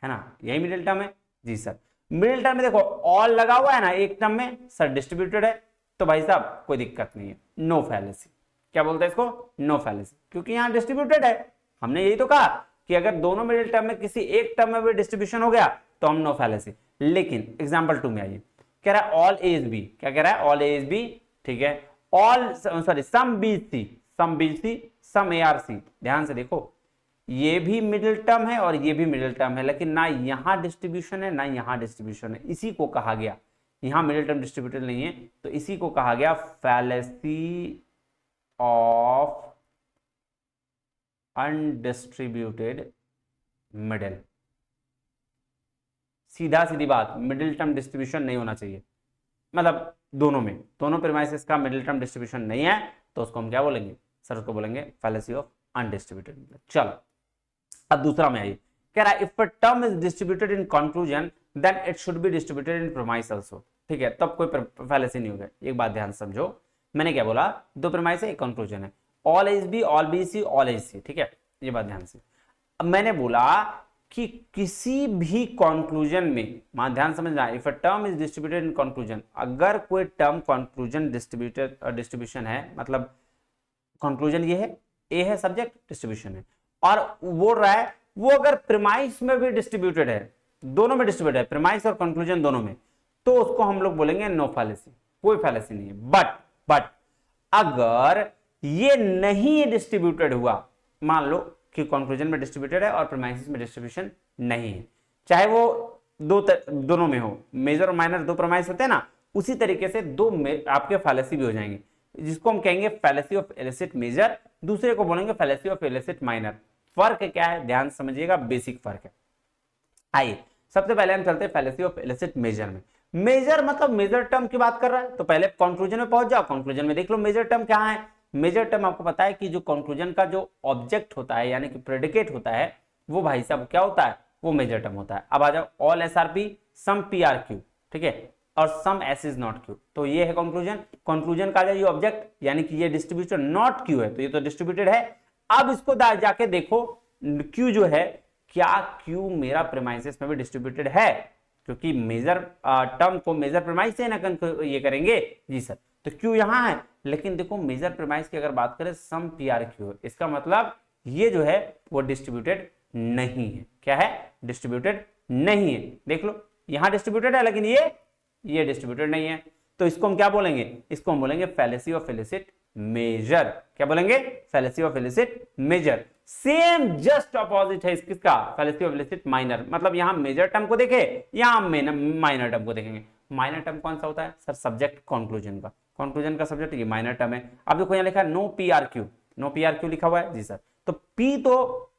है ना, यही मिडिल टर्म है जी सर। मिडिल टर्म में देखो ऑल लगा हुआ है ना एक टर्म में, सर डिस्ट्रीब्यूटेड है, तो भाई साहब कोई दिक्कत नहीं है, नो फैलेसी। क्या बोलते हैं इसको? नो फैलेसी, क्योंकि यहां डिस्ट्रीब्यूटेड है। हमने यही तो कहा कि अगर दोनों मिडिल टर्म में किसी एक टर्म में भी डिस्ट्रीब्यूशन हो गया तो हम नो फैलेसी। लेकिन एग्जांपल 2 में आइए, कह रहा है ऑल ए इज बी। क्या कह रहा है? ऑल ए इज बी, ठीक है। All sorry some B C, some B C, some A are C. ध्यान से देखो, ये भी मिडिल टर्म है और ये भी मिडिल टर्म है, लेकिन ना यहां डिस्ट्रीब्यूशन है ना यहां डिस्ट्रीब्यूशन है। इसी को कहा गया, यहां मिडिल टर्म डिस्ट्रीब्यूटेड नहीं है, तो इसी को कहा गया फैलेसी ऑफ अनडिस्ट्रीब्यूटेड मिडिल। सीधा सीधी बात, मिडिल टर्म डिस्ट्रीब्यूशन नहीं होना चाहिए, मतलब दोनों में, दोनों प्रीमाइसेस का मिडिल टर्म डिस्ट्रीब्यूशन नहीं है, तो उसको हम क्या बोलेंगे सर? उसको बोलेंगे फैलेसी ऑफ अनडिस्ट्रीब्यूटेड मिडिल। चलो अब दूसरा में आइए, कह रहा है if a term is distributed in conclusion then it should be distributed in premise also. ठीक है, तब कोई फैलेसी नहीं होगा। एक बात ध्यान समझो, मैंने क्या बोला? दो प्रीमाइस है, एक कंक्लूजन है, all as B, all B C, all A's C. ठीक है, ये बात ध्यान से। अब मैंने बोला कि किसी भी कंक्लूजन में, मान ध्यान समझना, if a term is distributed in conclusion, अगर कोई टर्म कंक्लूजन डिस्ट्रीब्यूशन है, मतलब कंक्लूजन ये है, ए है सब्जेक्ट, डिस्ट्रीब्यूशन है, और बोल रहा है वो अगर प्रीमाइस में भी डिस्ट्रीब्यूटेड है, दोनों में डिस्ट्रीब्यूटेड है, प्रीमाइस और कंक्लूजन दोनों में, तो उसको हम लोग बोलेंगे नो फैलेसी, कोई फैलेसी नहीं है। बट अगर ये नहीं डिस्ट्रीब्यूटेड हुआ, मान लो कि कंक्लूजन में डिस्ट्रीब्यूटेड है और प्रीमाइसिस में डिस्ट्रीब्यूशन नहीं है, चाहे वो दोनों में हो, मेजर और माइनर दो प्रीमाइस होते हैं ना, उसी तरीके से दो आपके फैलेसी भी हो जाएंगे, जिसको हम कहेंगे फैलेसी ऑफ इलिसिट मेजर, दूसरे को बोलेंगे फैलेसी ऑफ इलिसिट माइनर। फर्क क्या है? ध्यान समझिएगा, बेसिक फर्क है। आइए सबसे पहले हम चलते हैं फैलेसी ऑफ इलिसिट मेजर में। मेजर मतलब मेजर टर्म की बात कर रहा है, तो पहले कंक्लूजन में पहुंच जाओ, कंक्लूजन में देख लो मेजर टर्म क्या है। मेजर टर्म आपको पता है कि जो कंक्लूजन का जो ऑब्जेक्ट होता है, यानी कि प्रेडिकेट होता है, वो भाई साहब क्या होता है? वो मेजर टर्म होता है। अब आ जाओ, all S R P, some P are Q, ठीक है, और some S is not Q, तो ये है कंक्लूजन। कंक्लूजन का ये ऑब्जेक्ट, यानी कि ये डिस्ट्रीब्यूशन नॉट क्यू है, तो ये तो डिस्ट्रीब्यूटेड है। अब इसको जाके देखो क्यू जो है, क्या क्यू मेरा प्रीमाइसेस में भी डिस्ट्रीब्यूटेड है? क्योंकि मेजर टर्म को मेजर प्रीमाइस से ना ये करेंगे जी सर, तो क्यू यहां है, लेकिन देखो मेजर प्रीमाइस की अगर बात करें सम पी आर क्यू है, इसका मतलब ये जो है वो डिस्ट्रीब्यूटेड नहीं है। क्या है? डिस्ट्रीब्यूटेड नहीं है। देख लो यहां डिस्ट्रीब्यूटेड है, लेकिन ये डिस्ट्रीब्यूटेड नहीं है, तो इसको हम क्या बोलेंगे? इसको हम बोलेंगे फैलेसी ऑफ इलिसिट मेजर। क्या बोलेंगे? Fallacy of illicit major. Same just opposite है किसका? Fallacy of illicit minor. मतलब यहां मेजर टर्म को देखे, यहां माइनर टर्म को देखेंगे। माइनर टर्म कौन सा होता है सर? सब्जेक्ट कंक्लूजन का, कंक्लूजन का सब्जेक्ट ये माइनर टर्म है। अब देखो यहां लिखा है no P are Q, no P are Q लिखा हुआ है जी सर, तो पी तो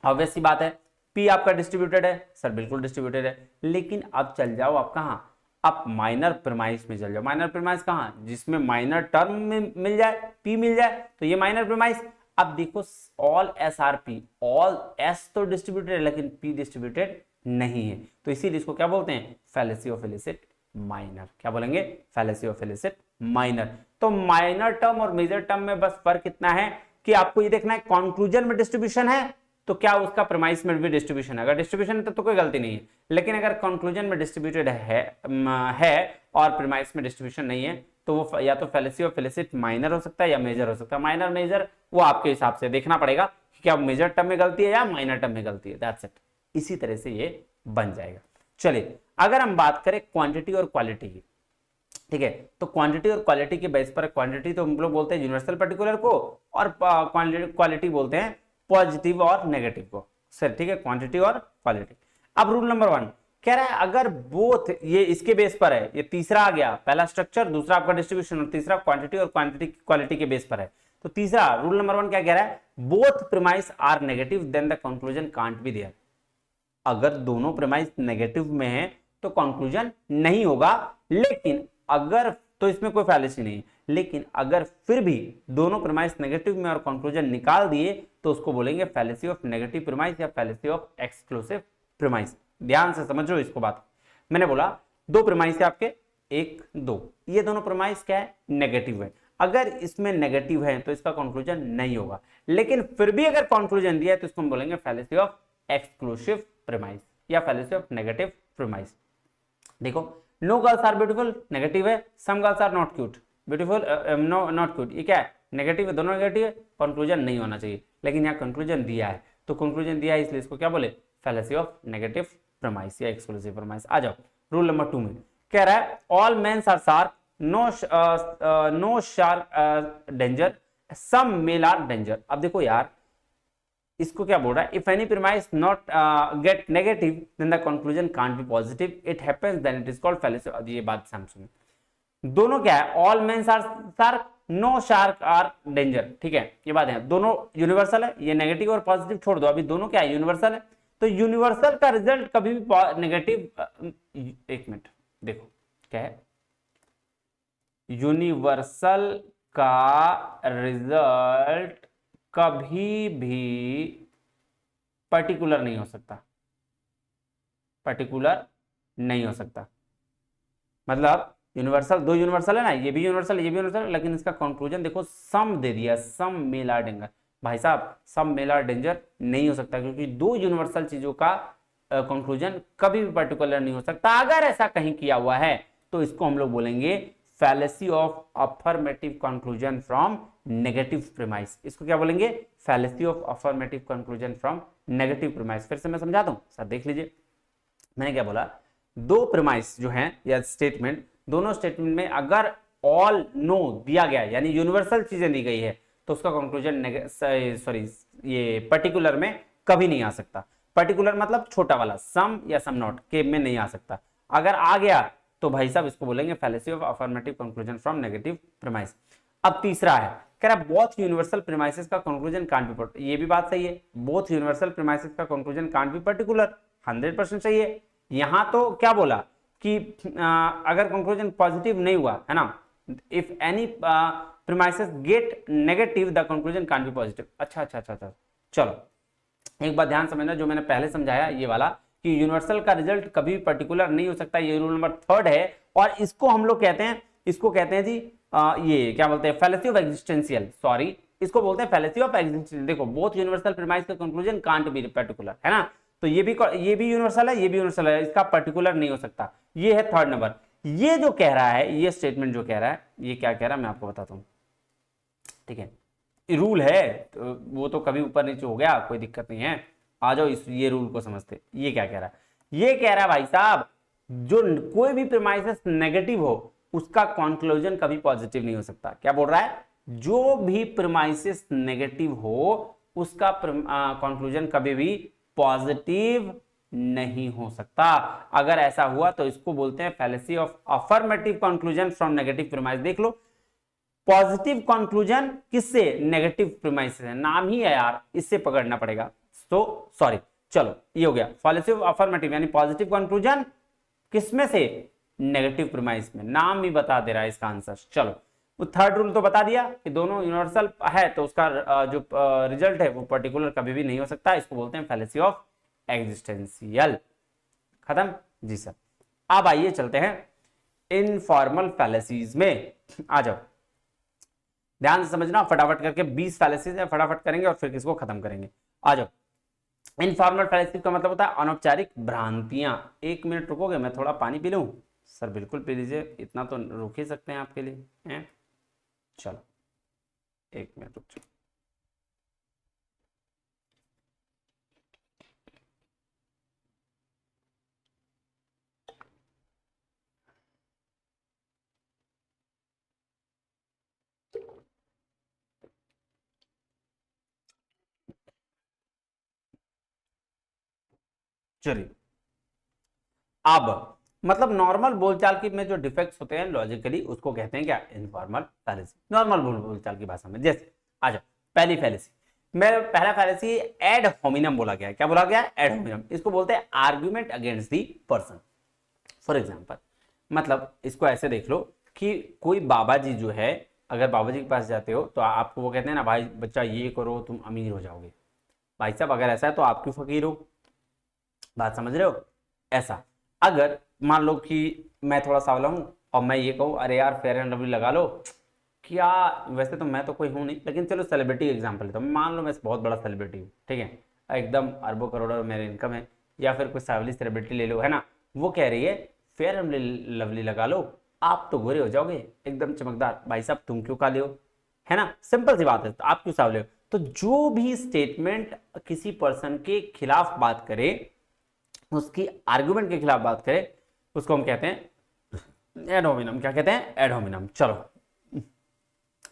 ऑब्वियस सी बात है, पी आपका डिस्ट्रीब्यूटेड है सर, बिल्कुल डिस्ट्रीब्यूटेड है। लेकिन अब चल जाओ आप कहां? आप माइनर प्रीमाइस में चल जाओ। माइनर प्रीमाइस कहां? जिसमें माइनर टर्म में मिल जाए, पी मिल जाए, तो ये माइनर प्रीमाइस। अब देखो all S R P, all S तो डिस्ट्रीब्यूटेड है लेकिन पी डिस्ट्रीब्यूटेड नहीं है, तो इसीलिए इसको क्या बोलते हैं? Fallacy of illicit minor. क्या बोलेंगे? Fallacy of illicit minor. तो माइनर टर्म और मेजर टर्म में बस फर्क इतना है कि आपको ये देखना है कंक्लूजन में डिस्ट्रीब्यूशन है तो क्या उसका प्रीमाइस में भी डिस्ट्रीब्यूशन है? अगर डिस्ट्रीब्यूशन है तो कोई गलती नहीं है, लेकिन अगर कंक्लूजन में डिस्ट्रीब्यूटेड है और प्रीमाइस में डिस्ट्रीब्यूशन नहीं है तो वो या तो फेलिसी और फेलिसिट माइनर हो सकता है या मेजर हो सकता है। माइनर मेजर वो आपके हिसाब से देखना पड़ेगा कि क्या मेजर टर्म में गलती है या माइनर टर्म में गलती है, दैट्स इट। इसी तरह से ये बन जाएगा। चलिए अगर हम बात करें क्वांटिटी और क्वालिटी की, ठीक है, तो क्वांटिटी और क्वालिटी के बेस पर, क्वांटिटी तो हम लोग बोलते हैं यूनिवर्सल पर्टिकुलर को और क्वालिटी बोलते हैं पॉजिटिव और नेगेटिव को, सर ठीक है, क्वांटिटी और क्वालिटी। अब रूल नंबर 1 कह रहा है अगर बोथ ये इसके बेस पर है, ये तीसरा आ गया, पहला स्ट्रक्चर, दूसरा आपका डिस्ट्रीब्यूशन और तीसरा क्वांटिटी और क्वालिटी के बेस पर है, तो तीसरा रूल नंबर 1 क्या कह रहा है? Both premise are negative then the conclusion can't be there. अगर दोनों प्रीमाइस नेगेटिव में है तो कंक्लूजन नहीं होगा, लेकिन अगर तो इसमें कोई फैलेसी नहीं, लेकिन अगर फिर भी दोनों प्रीमाइस नेगेटिव में और कंक्लूजन निकाल दिए तो उसको बोलेंगे फैलेसी ऑफ नेगेटिव प्रीमाइस या फैलेसी ऑफ एक्सक्लूसिव प्रीमाइस। ध्यान से समझो इसको बात। मैंने बोला दो प्रीमाइस है आपके, 1 2, ये दोनों प्रीमाइस क्या है? नेगेटिव है। अगर इसमें नेगेटिव है तो इसका कंक्लूजन नहीं होगा, लेकिन फिर भी अगर कंक्लूजन दिया है तो इसको हम बोलेंगे फैलेसी ऑफ एक्सक्लूसिव प्रीमाइस या फैलेसी ऑफ नेगेटिव प्रीमाइस। देखो no girls are beautiful negative है, some girls are not cute beautiful not cute, ये क्या है? नेगेटिव है, दोनों नेगेटिव है, कंक्लूजन नहीं होना चाहिए, लेकिन यहाँ कंक्लूजन दिया है, तो कंक्लूजन दिया है इसलिए इसको क्या बोले? फैलेसी ऑफ नेगेटिव प्रीमाइस या एक्सक्लूसिव प्रीमाइस। आ जाओ रूल नंबर 2 में कह रहा है all mens are shark, no shark danger, some male are danger. अब देखो यार इसको क्या बोल रहा है? If any premise not get negative then the conclusion can't be positive, it happens then it is called fallacy. अब ये बात सैमसंग दोनों क्या है? All mens are shark, no shark are danger, ठीक है, ये बात है, दोनों यूनिवर्सल है, ये नेगेटिव और पॉजिटिव छोड़ दो, अभी दोनों क्या है? यूनिवर्सल है, तो यूनिवर्सल का रिजल्ट कभी भी नेगेटिव, एक मिनट देखो क्या है, यूनिवर्सल का रिजल्ट कभी भी पर्टिकुलर नहीं हो सकता, पर्टिकुलर नहीं हो सकता। मतलब यूनिवर्सल, दो यूनिवर्सल है ना, ये भी यूनिवर्सल ये भी यूनिवर्सल, लेकिन इसका कंक्लूजन देखो सम दे दिया, सम मेल आर डेंजर। भाई साहब सम मेल आर डेंजर नहीं हो सकता, क्योंकि दो यूनिवर्सल चीजों का कंक्लूजन कभी भी पर्टिकुलर नहीं हो सकता। अगर ऐसा कहीं किया हुआ है तो इसको हम लोग बोलेंगे fallacy of affirmative conclusion from negative premise. इसको क्या बोलेंगे? Fallacy of affirmative conclusion from negative premise. फिर से मैं समझा दूं सर, देख लीजिए मैंने क्या बोला, दो प्रीमाइस जो हैं या स्टेटमेंट, दोनों स्टेटमेंट में अगर ऑल नो दिया गया है यानी यूनिवर्सल चीजें दी गई है तो उसका कंक्लूजन सॉरी ये पर्टिकुलर में कभी नहीं आ सकता। पर्टिकुलर मतलब छोटा वाला सम या सम नॉट के में नहीं आ सकता। अगर आ गया तो भाई साहब इसको बोलेंगे fallacy of affirmative conclusion from negative premise. अब तीसरा है कह रहा बोथ यूनिवर्सल प्रीमाइसेस का कंक्लूजन कांट बी, ये भी बात सही है, बोथ यूनिवर्सल प्रीमाइसेस का कंक्लूजन कांट बी पर्टिकुलर, 100% सही है। यहां तो क्या बोला कि अगर कंक्लूजन पॉजिटिव नहीं हुआ है ना, if any premises get negative the conclusion can't be positive. अच्छा, चलो एक बात ध्यान समझना, जो मैंने पहले समझाया ये वाला कि यूनिवर्सल का रिजल्ट कभी पर्टिकुलर नहीं हो सकता, ये रूल नंबर 3 है, और इसको हम लोग कहते हैं, इसको कहते हैं जी ये क्या बोलते हैं? फैलेसी ऑफ एग्जिस्टेंशियल, सॉरी इसको बोलते हैं फैलेसी ऑफ एग्जिस्टेंशियल। देखो बोथ यूनिवर्सल प्रीमाइस का कंक्लूजन कांट बी पर्टिकुलर, है ना, तो ये भी यूनिवर्सल है, ये भी यूनिवर्सल है, इसका पर्टिकुलर नहीं हो सकता। ये है 3rd नंबर। ये जो कह रहा है, ये स्टेटमेंट जो कह रहा है, ये क्या कह रहा है मैं आपको बताता हूं, ठीक है, रूल है तो वो तो कभी ऊपर नीचे हो गया, कोई दिक्कत नहीं है। आ जाओ इस ये रूल को समझते। ये क्या कह रहा है? ये कह रहा है भाई साहब जो कोई भी प्रीमाइसेस नेगेटिव हो उसका कंक्लूजन कभी पॉजिटिव नहीं हो सकता। क्या बोल रहा है? जो भी प्रीमाइसेस नेगेटिव हो उसका कंक्लूजन कभी भी पॉजिटिव नहीं हो सकता। अगर ऐसा हुआ तो इसको बोलते हैं fallacy of affirmative conclusion from negative premise. देख लो पॉजिटिव कंक्लूजन किससे? नेगेटिव प्रीमाइस से, नाम ही है यार, इससे पकड़ना पड़ेगा। तो सॉरी, चलो ये हो गया फैलेसी ऑफ अफर्मेटिव यानी पॉजिटिव कंक्लूजन किसमें से? नेगेटिव प्रीमाइस में, नाम ही बता दे रहा है इसका आंसर। चलो वो 3rd रूल तो बता दिया कि दोनों यूनिवर्सल है तो उसका जो रिजल्ट है वो पर्टिकुलर कभी भी नहीं हो सकता, इसको बोलते हैं फैलेसी ऑफ एग्जिस्टेंशियल। खत्म जी सर। अब आइए चलते हैं इनफॉर्मल फैलेसीज में। आ जाओ ध्यान से समझना, फटाफट करके 20 फैलेसीज है, फटाफट करेंगे और फिर किसको खत्म करेंगे। आ जाओ इनफॉर्मल फैलेसी का मतलब होता है अनौपचारिक भ्रांतियां। 1 मिनट रुकोगे, मैं थोड़ा पानी पी लूं? सर बिल्कुल पी लीजिए, इतना तो रुक ही सकते हैं आपके लिए हैं। चलो 1 मिनट रुक जाओ। चलिए, अब मतलब नॉर्मल बोलचाल की में जो डिफेक्ट्स होते हैं लॉजिकली, उसको कहते हैं क्या? Informal fallacy. नॉर्मल बोलचाल की भाषा में। जैसे आ जाओ, पहली फैलेसी, मैं पहला फैलेसी एड होमिनम बोला गया है। क्या बोला गया? Add hominem. इसको बोलते हैं argument against the person. For example, मतलब इसको ऐसे देख लो कि कोई बाबा जी जो है, अगर बाबा जी के पास जाते हो तो आपको वो कहते हैं ना, भाई बच्चा ये करो तुम अमीर हो जाओगे। भाई साहब अगर ऐसा है तो आप क्यों फकीर हो? बात समझ रहे हो? ऐसा अगर मान लो कि मैं थोड़ा सावला हूं और मैं ये कहूं अरे यार फेयर एंड लवली लगा लो, क्या वैसे तो मैं तो कोई हूं नहीं, लेकिन चलो सेलिब्रिटी एग्जांपल लेता हूं। मान लो मैं बहुत बड़ा सेलिब्रिटी हूं, ठीक है, एकदम अरबों करोड़ों मेरी इनकम है, या फिर कोई सावली सेलिब्रिटी ले लो, है ना, वो कह रही है फेयर एंड लवली लगा लो, आप तो गोरे हो जाओगे एकदम चमकदार। भाई साहब तुम क्यों काले हो? है ना, सिंपल सी बात है, तो आप क्यों सावले हो? तो जो भी स्टेटमेंट किसी पर्सन के खिलाफ बात करे, उसकी आर्गुमेंट के खिलाफ बात करे, उसको हम कहते हैं एड होमिनम। क्या कहते हैं? Add hominem. चलो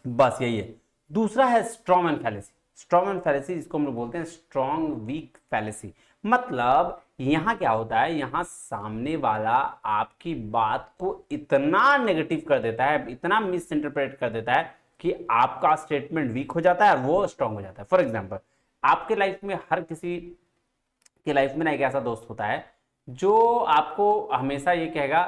बस यही है। दूसरा है स्ट्रॉमैन फैलेसी। स्ट्रॉमैन फैलेसी जिसको हम लोग बोलते हैं स्ट्रॉन्ग वीक फैलेसी। मतलब यहां क्या होता है, यहां सामने वाला आपकी बात को इतना नेगेटिव कर देता है, इतना मिस इंटरप्रेट कर देता है कि आपका स्टेटमेंट वीक हो जाता है और वो स्ट्रॉन्ग हो जाता है। फॉर एग्जाम्पल, आपके लाइफ में हर किसी कि लाइफ में ना एक ऐसा दोस्त होता है जो आपको हमेशा ये कहेगा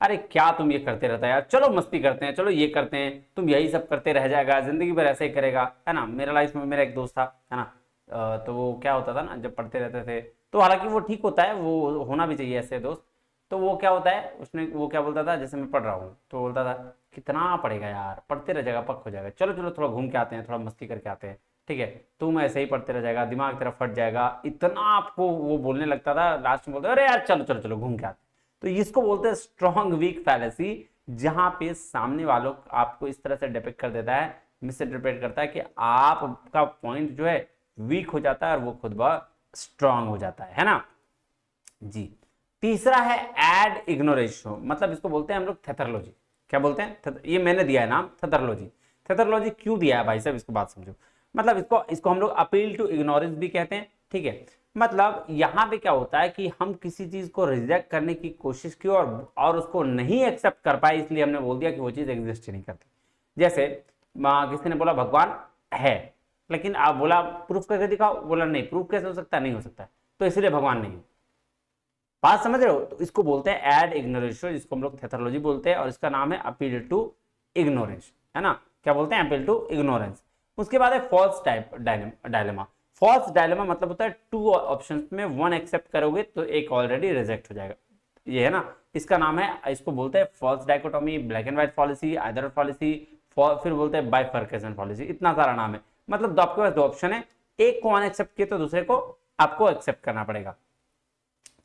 अरे क्या तुम ये करते रहता है यार, चलो मस्ती करते हैं, चलो ये करते हैं, तुम यही सब करते रह जाएगा, जिंदगी भर ऐसे ही करेगा, है ना। मेरा लाइफ में मेरा एक दोस्त था, है ना, तो वो क्या होता था ना, जब पढ़ते रहते थे तो हालांकि वो ठीक होता है, वो होना भी चाहिए ऐसे दोस्त। तो वो क्या होता है, उसने वो क्या बोलता था, जैसे मैं पढ़ रहा हूँ तो बोलता था कितना पढ़ेगा यार, पढ़ते रह जाएगा, पक हो जाएगा, चलो चलो थोड़ा घूम के आते हैं, थोड़ा मस्ती करके आते हैं, ठीक है, तुम ऐसे ही पढ़ते रह जाएगा, दिमाग तेरा फट जाएगा, इतना आपको वो बोलने लगता था। लास्ट में बोलते अरे यार चलो चलो चलो घूम के आते। तो इसको बोलते हैं स्ट्रॉन्ग वीक फैलेसी, जहां पे सामने वालों आपको इस तरह से डिपिक्ट कर देता है, मिस इंटरप्रेट करता है कि आपका पॉइंट जो है वीक हो जाता है और वो खुद ब स्ट्रांग हो जाता है ना जी। तीसरा है एड इग्नोरेशन। मतलब इसको बोलते हैं हम लोग थेथरोलॉजी। क्या बोलते हैं? ये मैंने दिया है नाम थेथरोलॉजी। थेथरोलॉजी क्यों दिया है भाई साहब, इसको बात समझो। मतलब इसको इसको हम लोग अपील टू इग्नोरेंस भी कहते हैं, ठीक है। मतलब यहां पे क्या होता है कि हम किसी चीज को रिजेक्ट करने की कोशिश की और उसको नहीं एक्सेप्ट कर पाए, इसलिए हमने बोल दिया कि वो चीज एग्जिस्ट ही नहीं करती। जैसे किसी ने बोला भगवान है, लेकिन आप बोला प्रूफ करके दिखाओ, बोला नहीं, प्रूफ कैसे हो सकता है, नहीं हो सकता, तो इसलिए भगवान नहीं है। बात समझ रहे हो? तो इसको बोलते हैं एड इग्नोरेंस, जिसको हम लोग थेथरोलॉजी बोलते हैं, और इसका नाम है अपील टू इग्नोरेंस, है ना। क्या बोलते हैं? Appeal to ignorance. उसके बाद है false type dilemma. False dilemma मतलब होता है टू ऑप्शंस में वन एक्सेप्ट करोगे तो एक ऑलरेडी रिजेक्ट हो जाएगा, ये है ना। इसका नाम है, इसको बोलते हैं false dichotomy, black and white policy, either policy, फिर बोलते हैं बाइफर्केशन पॉलिसी। इतना सारा नाम है। मतलब आपके पास दो ऑप्शन है, एक को अनएक्सेप्ट किया तो दूसरे को आपको एक्सेप्ट करना पड़ेगा।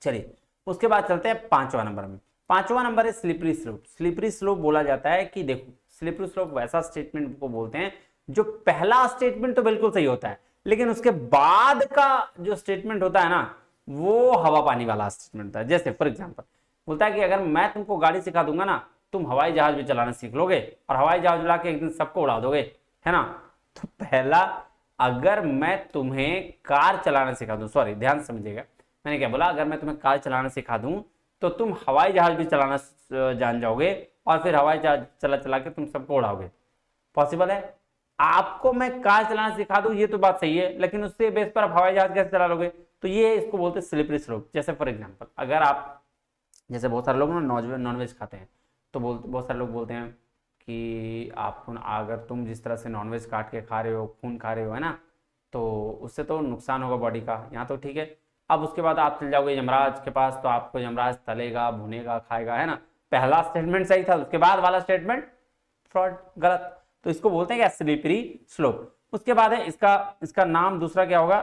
चलिए उसके बाद चलते हैं पांचवा नंबर में। पांचवा नंबर है स्लिपरी स्लोप। स्लिपरी स्लोप बोला जाता है कि देखो, स्लिपरी स्लोप वैसा स्टेटमेंट को बोलते हैं जो पहला स्टेटमेंट तो बिल्कुल सही होता है, लेकिन उसके बाद का जो स्टेटमेंट होता है ना, वो हवा पानी वाला स्टेटमेंट होता है। जैसे फॉर एग्जाम्पल बोलता है कि अगर मैं तुमको गाड़ी सिखा दूंगा ना, तुम हवाई जहाज भी चलाना सीख लोगे और हवाई जहाज उड़ा के एक दिन सबको उड़ा दोगे, है ना। तो पहला, अगर मैं तुम्हें कार चलाना सिखा दूं, सॉरी ध्यान समझिएगा, मैंने क्या बोला, अगर मैं तुम्हें कार चलाना सिखा दूं तो तुम हवाई जहाज भी चलाना जान जाओगे और फिर हवाई जहाज चला चला के तुम सबको उड़ाओगे। पॉसिबल है? आपको मैं कार चलाना सिखा दूं ये तो बात सही है, लेकिन उससे बेस पर आप हवाई जहाज कैसे चला लोगे? तो ये इसको बोलते हैं स्लिपरी स्लोप। जैसे फॉर एग्जांपल, अगर आप, जैसे बहुत सारे लोग ना नॉनवेज खाते हैं, तो बहुत सारे लोग बोलते हैं कि आप अगर तुम जिस तरह से नॉनवेज काट के खा रहे हो, खून खा रहे हो, है ना, तो उससे तो नुकसान होगा बॉडी का, यहाँ तो ठीक है। अब उसके बाद आप चल जाओगे यमराज के पास, तो आपको यमराज तलेगा, भुनेगा, खाएगा, है ना। पहला स्टेटमेंट सही था, उसके बाद वाला स्टेटमेंट फ्रॉड, गलत। तो इसको बोलते हैं क्या? Slippery slope. उसके बाद है इसका इसका नाम दूसरा क्या होगा?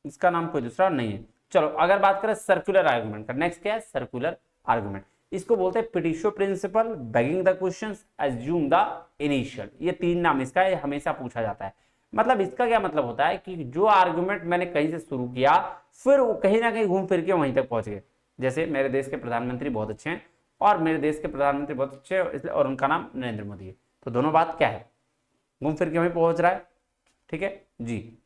इसका नाम कोई दूसरा नहीं है। चलो अगर बात करें सर्कुलर आर्गुमेंट का, नेक्स्ट क्या है सर्कुलर आर्गुमेंट। इसको बोलते हैं petitio principle, begging the questions, assume the initial. ये तीन नाम इसका है, हमेशा पूछा जाता है। मतलब इसका क्या मतलब होता है कि जो आर्गुमेंट मैंने कहीं से शुरू किया फिर वो कहीं ना कहीं घूम फिर के वहीं तक पहुंच गए। जैसे मेरे देश के प्रधानमंत्री बहुत अच्छे हैं और मेरे देश के प्रधानमंत्री बहुत अच्छे हैं इसलिए, और उनका नाम नरेंद्र मोदी है, तो दोनों बात क्या है, घूम फिर के वहीं पहुंच रहा है। ठीक है जी।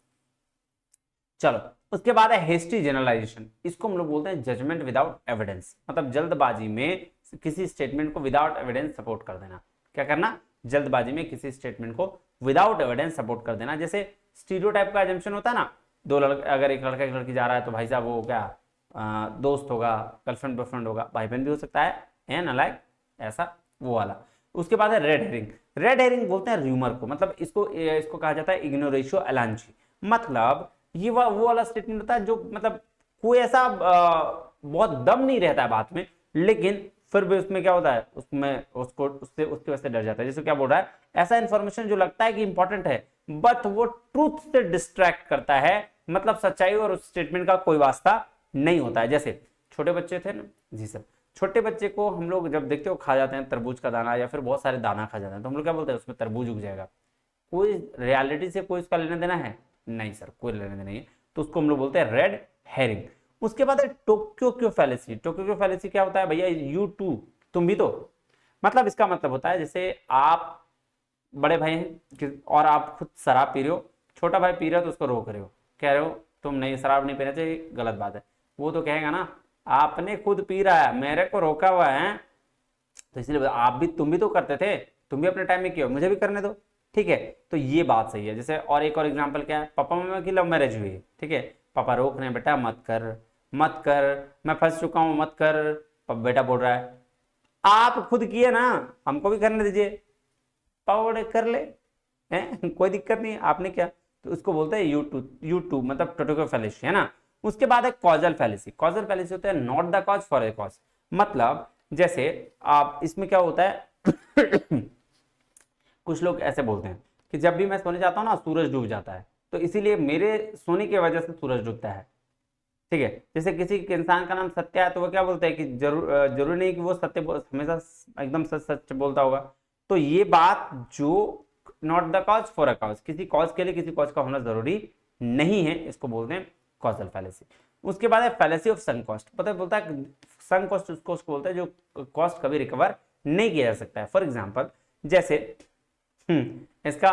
चलो उसके बाद है हेस्टी जनरलाइजेशन। इसको हम लोग बोलते हैं जजमेंट विदाउट एविडेंस। मतलब जल्दबाजी में किसी स्टेटमेंट को विदाउट एविडेंस सपोर्ट कर देना। क्या करना, जल्दबाजी में किसी स्टेटमेंट को विदाउट एविडेंस सपोर्ट कर देना। जैसे स्टीरियोटाइप का अजम्पशन होता है ना, दो लड़के, अगर एक लड़का एक लड़की जा रहा है तो भाई साहब वो क्या दोस्त होगा, गर्लफ्रेंड बॉयफ्रेंड होगा, भाई बहन भी हो सकता है ना, लाइक ऐसा वो वाला। उसके बाद है रेड हेरिंग। रेड हेरिंग बोलते हैं र्यूमर को। मतलब इसको कहा जाता है इग्नोरेशो एलांची। मतलब ये वो वाला स्टेटमेंट होता है जो मतलब कोई ऐसा बहुत दम नहीं रहता है बात में, लेकिन फिर भी उसमें क्या होता है, उसमें उसको उससे उसकी वजह से डर जाता है। जैसे क्या बोल रहा है, ऐसा इंफॉर्मेशन जो लगता है कि इंपॉर्टेंट है बट वो ट्रूथ से डिस्ट्रैक्ट करता है। मतलब सच्चाई और उस स्टेटमेंट का कोई वास्ता नहीं होता है। जैसे छोटे बच्चे थे ना जी सर, छोटे बच्चे को हम लोग जब देखते हो खा जाते हैं तरबूज का दाना या फिर बहुत सारे दाना खा जाते हैं, तो हम लोग क्या बोलते हैं उसमें तरबूज उग जाएगा। कोई रियलिटी से कोई उसका लेना देना है नहीं सर, कोई लेना देना नहीं है, तो उसको हम लोग बोलते हैं रेड हेरिंग। उसके बाद है टोक्यो फैलेसी। टोक्यो फैलेसी क्या होता है भैया, यू टू, तुम भी तो। मतलब इसका मतलब होता है जैसे आप बड़े भाई हैं और आप खुद शराब पी रहे हो, छोटा भाई पी रहे हो तो उसको रोक रहे हो, कह रहे हो तुम नहीं शराब नहीं पीना चाहिए, गलत बात है। वो तो कहेगा ना आपने खुद पी रहा है, मेरे को रोका हुआ है, तो इसलिए तुम भी तो करते थे, तुम भी अपने टाइम में किया, मुझे भी करने दो। ठीक है, तो ये बात सही है। जैसे और एक और एग्जांपल क्या है, पापा मम्मा की लव मैरिज हुई, ठीक है, पापा रोक रहे हैं बेटा मत कर मत कर, मैं फंस चुका हूं मत कर, बेटा बोल रहा है आप खुद किए ना, हमको भी करने दीजिए, पापा बोले कर ले हैं कोई दिक्कत नहीं, आपने क्या, तो उसको बोलते हैं यू टू मतलब टोटोको फैलेसी है ना। उसके बाद है कॉजल फैलेसी। कॉजल फैलेसी होता है not the cause for a cause. मतलब जैसे आप इसमें क्या होता है कुछ लोग ऐसे बोलते हैं कि जब भी मैं सोने जाता हूँ ना सूरज डूब जाता है, तो इसीलिए मेरे सोने की वजह से सूरज डूबता है। ठीक है, जैसे किसी इंसान का नाम सत्य है तो वो क्या बोलते हैं कि जरूरी नहीं कि वो सत्य हमेशा एकदम सच सच बोलता होगा। तो ये बात जो not the cause for a cause, किसी कॉज के लिए किसी कॉज का होना जरूरी नहीं है, इसको बोलते हैं कॉजल फैलेसी। उसके बाद है फैलेसी ऑफ संक कॉस्ट। पता है बोलता है संक कॉस्ट उसको बोलता है जो कॉस्ट कभी रिकवर नहीं किया जा सकता है। फॉर एग्जाम्पल जैसे इसका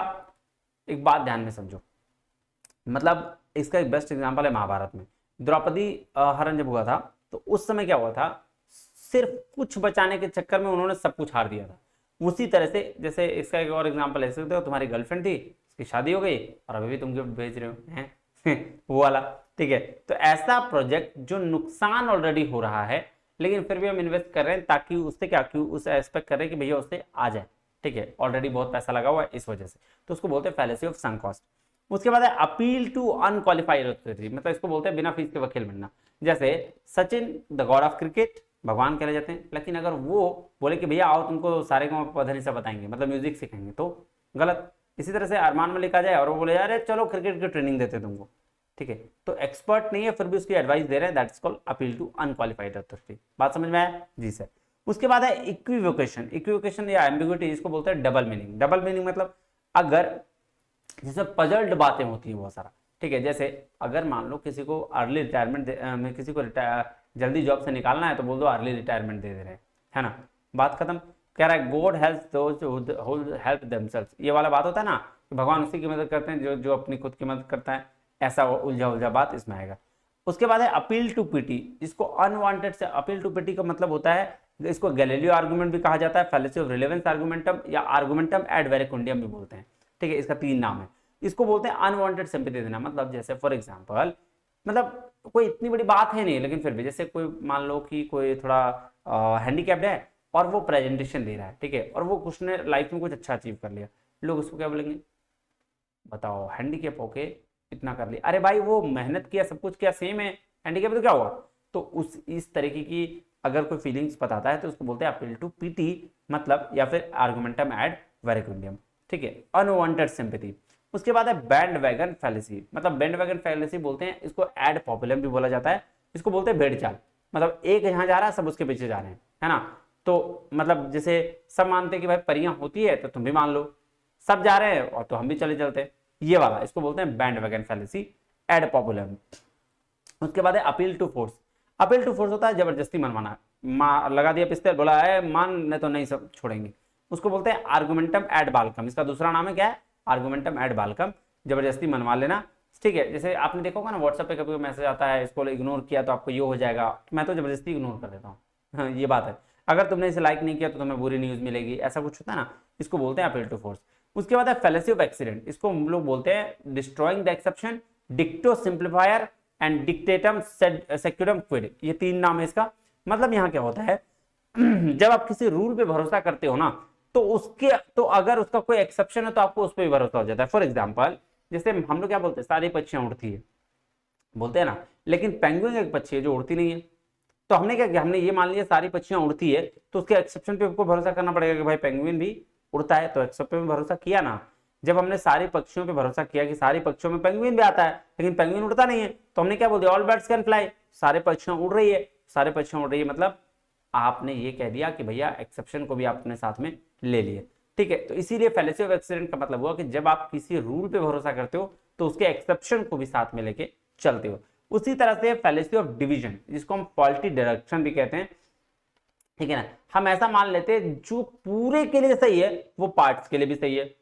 एक बात ध्यान में समझो, मतलब इसका एक बेस्ट एग्जांपल है महाभारत में। द्रौपदी हरण जब हुआ था तो उस समय क्या हुआ था, सिर्फ कुछ बचाने के चक्कर में उन्होंने सब कुछ हार दिया था। उसी तरह से जैसे इसका एक और एग्जांपल ले सकते हो, तुम्हारी गर्लफ्रेंड थी, उसकी शादी हो गई और अभी भी तुम गिफ्ट भेज रहे हो हैं वो वाला। ठीक है, तो ऐसा प्रोजेक्ट जो नुकसान ऑलरेडी हो रहा है लेकिन फिर भी हम इन्वेस्ट कर रहे हैं ताकि उससे क्या, क्यों उस एक्सपेक्ट कर रहे हैं कि भैया उससे आ जाए। ठीक है, ऑलरेडी बहुत पैसा लगा हुआ है इस वजह से, तो उसको बोलते हैं फैलेसी ऑफ संक कॉस्ट। उसके बाद है अपील टू अनक्वालिफाइड अथॉरिटी। मतलब इसको बोलते हैं बिना फीस के वकील बनना। जैसे Sachin the God of cricket, भगवान कहे जाते हैं, लेकिन अगर वो बोले कि भैया आओ तुमको सारे गाँव पौधे से बताएंगे, मतलब म्यूजिक सिखाएंगे, तो गलत। इसी तरह से अरमान मलिक आ जाए और वो बोले यार चलो क्रिकेट की ट्रेनिंग देते हैं तुमको, ठीक है, तो एक्सपर्ट नहीं है फिर भी उसकी एडवाइस दे रहे हैं, that is called appeal to unqualified authority. बात समझ में आया जी सर। उसके बाद है इक्विवोकेशन। इक्विवोकेशन या एम्बिग्युइटी, इसको बोलते हैं डबल मीनिंग। डबल मीनिंग मतलब अगर जैसे पजल्ड बातें होती हैं बहुत सारा, ठीक है, जैसे अगर मान लो किसी को अर्ली रिटायरमेंट में किसी को जल्दी जॉब से निकालना है तो बोल दो अर्ली रिटायरमेंट दे दे रहे हैं, है ना, बात खत्म। कह रहा है God helps those who help themselves, ये वाला बात होता है ना, भगवान उसी की मदद करते हैं जो जो अपनी खुद की मदद करता है, ऐसा उलझा उलझा बात इसमें आएगा। उसके बाद है अपील टू पिटी। इसको अनवांटेड से अपील टू पिटी का मतलब होता है, इसको गैलीलियो आर्गुमेंट भी कहा जाता है, फैलेसी ऑफ रिलेवेंस आर्गुमेंटम या आर्गुमेंटम एड वेरिकुंडियम भी बोलते हैं। ठीक है, इसका 3 नाम है। इसको बोलते हैं अनवांटेड सिंपैथी देना। मतलब जैसे फॉर एग्जांपल, मतलब कोई इतनी बड़ी बात है नहीं लेकिन फिर भी जैसे कोई मान लो कि कोई थोड़ा हैंडीकैप्ड है और वो प्रेजेंटेशन दे रहा है, ठीक है, और वो कुछ ने लाइफ में कुछ अच्छा अचीव कर लिया, लोग उसको क्या बोलेंगे, बताओ हैंडीकैप होके इतना कर लिया, अरे भाई वो मेहनत किया सब कुछ किया, सेम है, हैंडीकैप तो क्या हुआ। तो उस इस तरीके की अगर कोई फीलिंग्स बताता है तो उसको बोलते हैं अपील टू पीटी, मतलब या फिर आर्गुमेंटम एड वेरिकुंडियम। ठीक है, अनवांटेड सिंपैथी। उसके बाद है बैंड वैगन फैलेसी, मतलब बैंड वैगन फैलेसी बोलते हैं इसको, एड पॉपुलम भी बोला जाता है, इसको बोलते हैं भेड़ चाल, मतलब एक यहाँ जा रहा है सब उसके पीछे जा रहे हैं, है ना। तो मतलब जैसे सब मानते हैं कि भाई परियां होती है तो तुम भी मान लो, सब जा रहे हैं और तो हम भी चले चलते, ये वाला इसको बोलते हैं band wagon fallacy, ad populum. उसके बाद है appeal to force. Appeal to force होता है जबरदस्ती मनवाना, लगा दिया पिस्तौल, बोला है मान नहीं तो नहीं सब छोड़ेंगे, उसको बोलते हैं आर्गुमेंटम एड बाल्कम। इसका दूसरा नाम है क्या है, आर्गुमेंटम एड बाल्कम, जबरदस्ती मनवा लेना, ठीक है। जैसे आपने देखा होगा ना व्हाट्सएप पे कभी मैसेज आता है, इसको इग्नोर किया तो आपको ये हो जाएगा, मैं तो जबरदस्ती इग्नोर कर देता हूँ, हाँ, ये बात है। अगर तुमने इसे लाइक नहीं किया तो तुम्हें बुरी न्यूज मिलेगी, ऐसा कुछ होता है ना, इसको बोलते हैं अपील टू फोर्स। उसके बाद है फैलेसी ऑफ एक्सीडेंट, इसको हम लोग बोलते हैं destroying the exception, dicto simplifier and dictum secundum quid, ये 3 नाम है इसका। मतलब यहाँ क्या होता है, जब आप किसी रूल पे भरोसा करते हो ना, तो उसके तो अगर उसका कोई एक्सेप्शन है तो आपको उस पर भी भरोसा हो जाता है। फॉर एग्जाम्पल जैसे हम लोग क्या बोलते हैं, सारी पक्षियां उड़ती है बोलते हैं ना, लेकिन पेंगुइन एक पक्षी है जो उड़ती नहीं है, तो हमने क्या किया, हमने ये मान लिया सारी पक्षियां उड़ती है, तो उसके एक्सेप्शन पे आपको भरोसा करना पड़ेगा कि भाई पेंगुइन भी उड़ता है, तो एक्सेप्शन पे भरोसा किया ना। जब हमने सारी पक्षियों पे भरोसा किया कि सारी पक्षियों में पेंगुइन भी आता है, लेकिन पेंगुइन उड़ता नहीं है, तो हमने क्या बोल दिया, ऑल बर्ड्स कैन फ्लाई, सारे पक्षियां उड़ रही है, सारे पक्षियां उड़ रही है, मतलब आपने ये कह दिया कि भैया एक्सेप्शन को भी आपने साथ में ले लिए, ठीक है। तो इसीलिए फैलेसी ऑफ एक्सीडेंट का मतलब हुआ कि जब आप किसी रूल पे भरोसा करते हो तो उसके एक्सेप्शन को भी साथ में लेके चलते हो। उसी तरह से फैलेसी ऑफ डिवीजन, जिसको हम फॉल्टी डिडक्शन भी कहते हैं, ठीक है ना। हम ऐसा मान लेते हैं जो पूरे के लिए सही है वो पार्ट्स के लिए भी सही है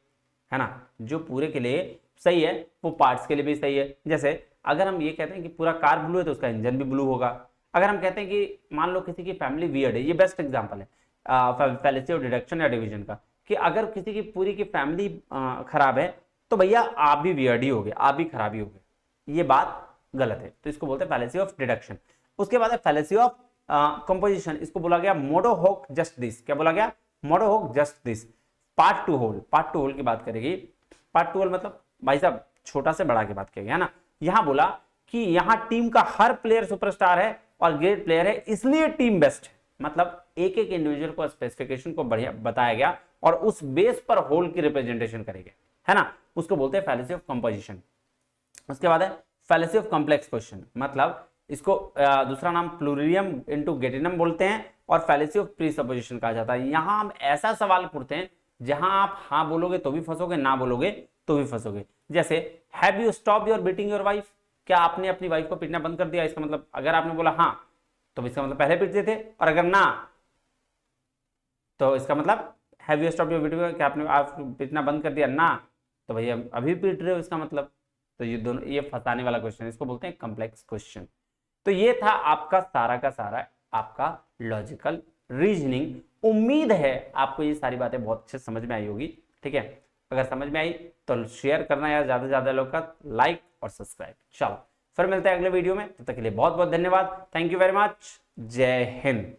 ना, जो पूरे के लिए सही है वो पार्ट्स के लिए भी सही है। जैसे अगर हम ये कहते हैं कि पूरा कार ब्लू है तो उसका इंजन भी ब्लू होगा। अगर हम कहते हैं कि मान लो किसी की फैमिली वियर्ड है, ये बेस्ट एग्जांपल है फैलेसी ऑफ डिडक्शन या डिवीजन का, कि अगर किसी की पूरी की फैमिली खराब है तो भैया आप भी वियर्ड ही होगे, आप भी खराब ही होगे, ये बात गलत है, तो इसको बोलते हैं फैलेसी ऑफ डिडक्शन। उसके बाद है फैलेसी ऑफ कंपोजिशन, इसको बोला गया मोडो होक जस्ट दिस, क्या बोला गया, मोडो होक just this. Part to whole, part to whole की बात करेगी, पार्ट टू होल मतलब भाई साहब छोटा से बड़ा की बात करेगी, है ना। यहां बोला कि यहां टीम का हर प्लेयर सुपरस्टार है और ग्रेट प्लेयर है, इसलिए टीम बेस्ट है, मतलब एक एक इंडिविजुअल को स्पेसिफिकेशन को बढ़िया बताया गया और उस बेस पर होल की रिप्रेजेंटेशन करेंगे, है ना, उसको बोलते हैं फैलेसी ऑफ कंपोजिशन। उसके बाद है फैलेसी ऑफ कॉम्प्लेक्स क्वेश्चन, मतलब इसको दूसरा नाम प्लूरियम इनटू गेटिनम बोलते हैं और फैलेसी ऑफ प्रीसपोजिशन कहा जाता है। यहां हम ऐसा सवाल पूछते हैं जहां आप हाँ बोलोगे तो भी फंसोगे, ना बोलोगे तो भी फंसोगे। जैसे have you stop your beating your wife, क्या आपने अपनी वाइफ को पीटना बंद कर दिया, इसका मतलब अगर आपने बोला हाँ तो इसका मतलब पहले पीटते थे, और अगर ना तो इसका मतलब have you stop your beating, क्या आपने आप पीटना बंद कर दिया ना, तो भैया अभी पीट रहे हो इसका मतलब। तो ये दोनों ये फंसाने वाला क्वेश्चन, इसको बोलते हैं कॉम्प्लेक्स क्वेश्चन। तो ये था आपका सारा का सारा आपका लॉजिकल रीजनिंग। उम्मीद है आपको ये सारी बातें बहुत अच्छे समझ में आई होगी, ठीक है। अगर समझ में आई तो शेयर करना यार ज्यादा से ज्यादा लोग का, लाइक और सब्सक्राइब। चलो फिर मिलते हैं अगले वीडियो में, तब तक के लिए बहुत बहुत धन्यवाद, थैंक यू वेरी मच, जय हिंद।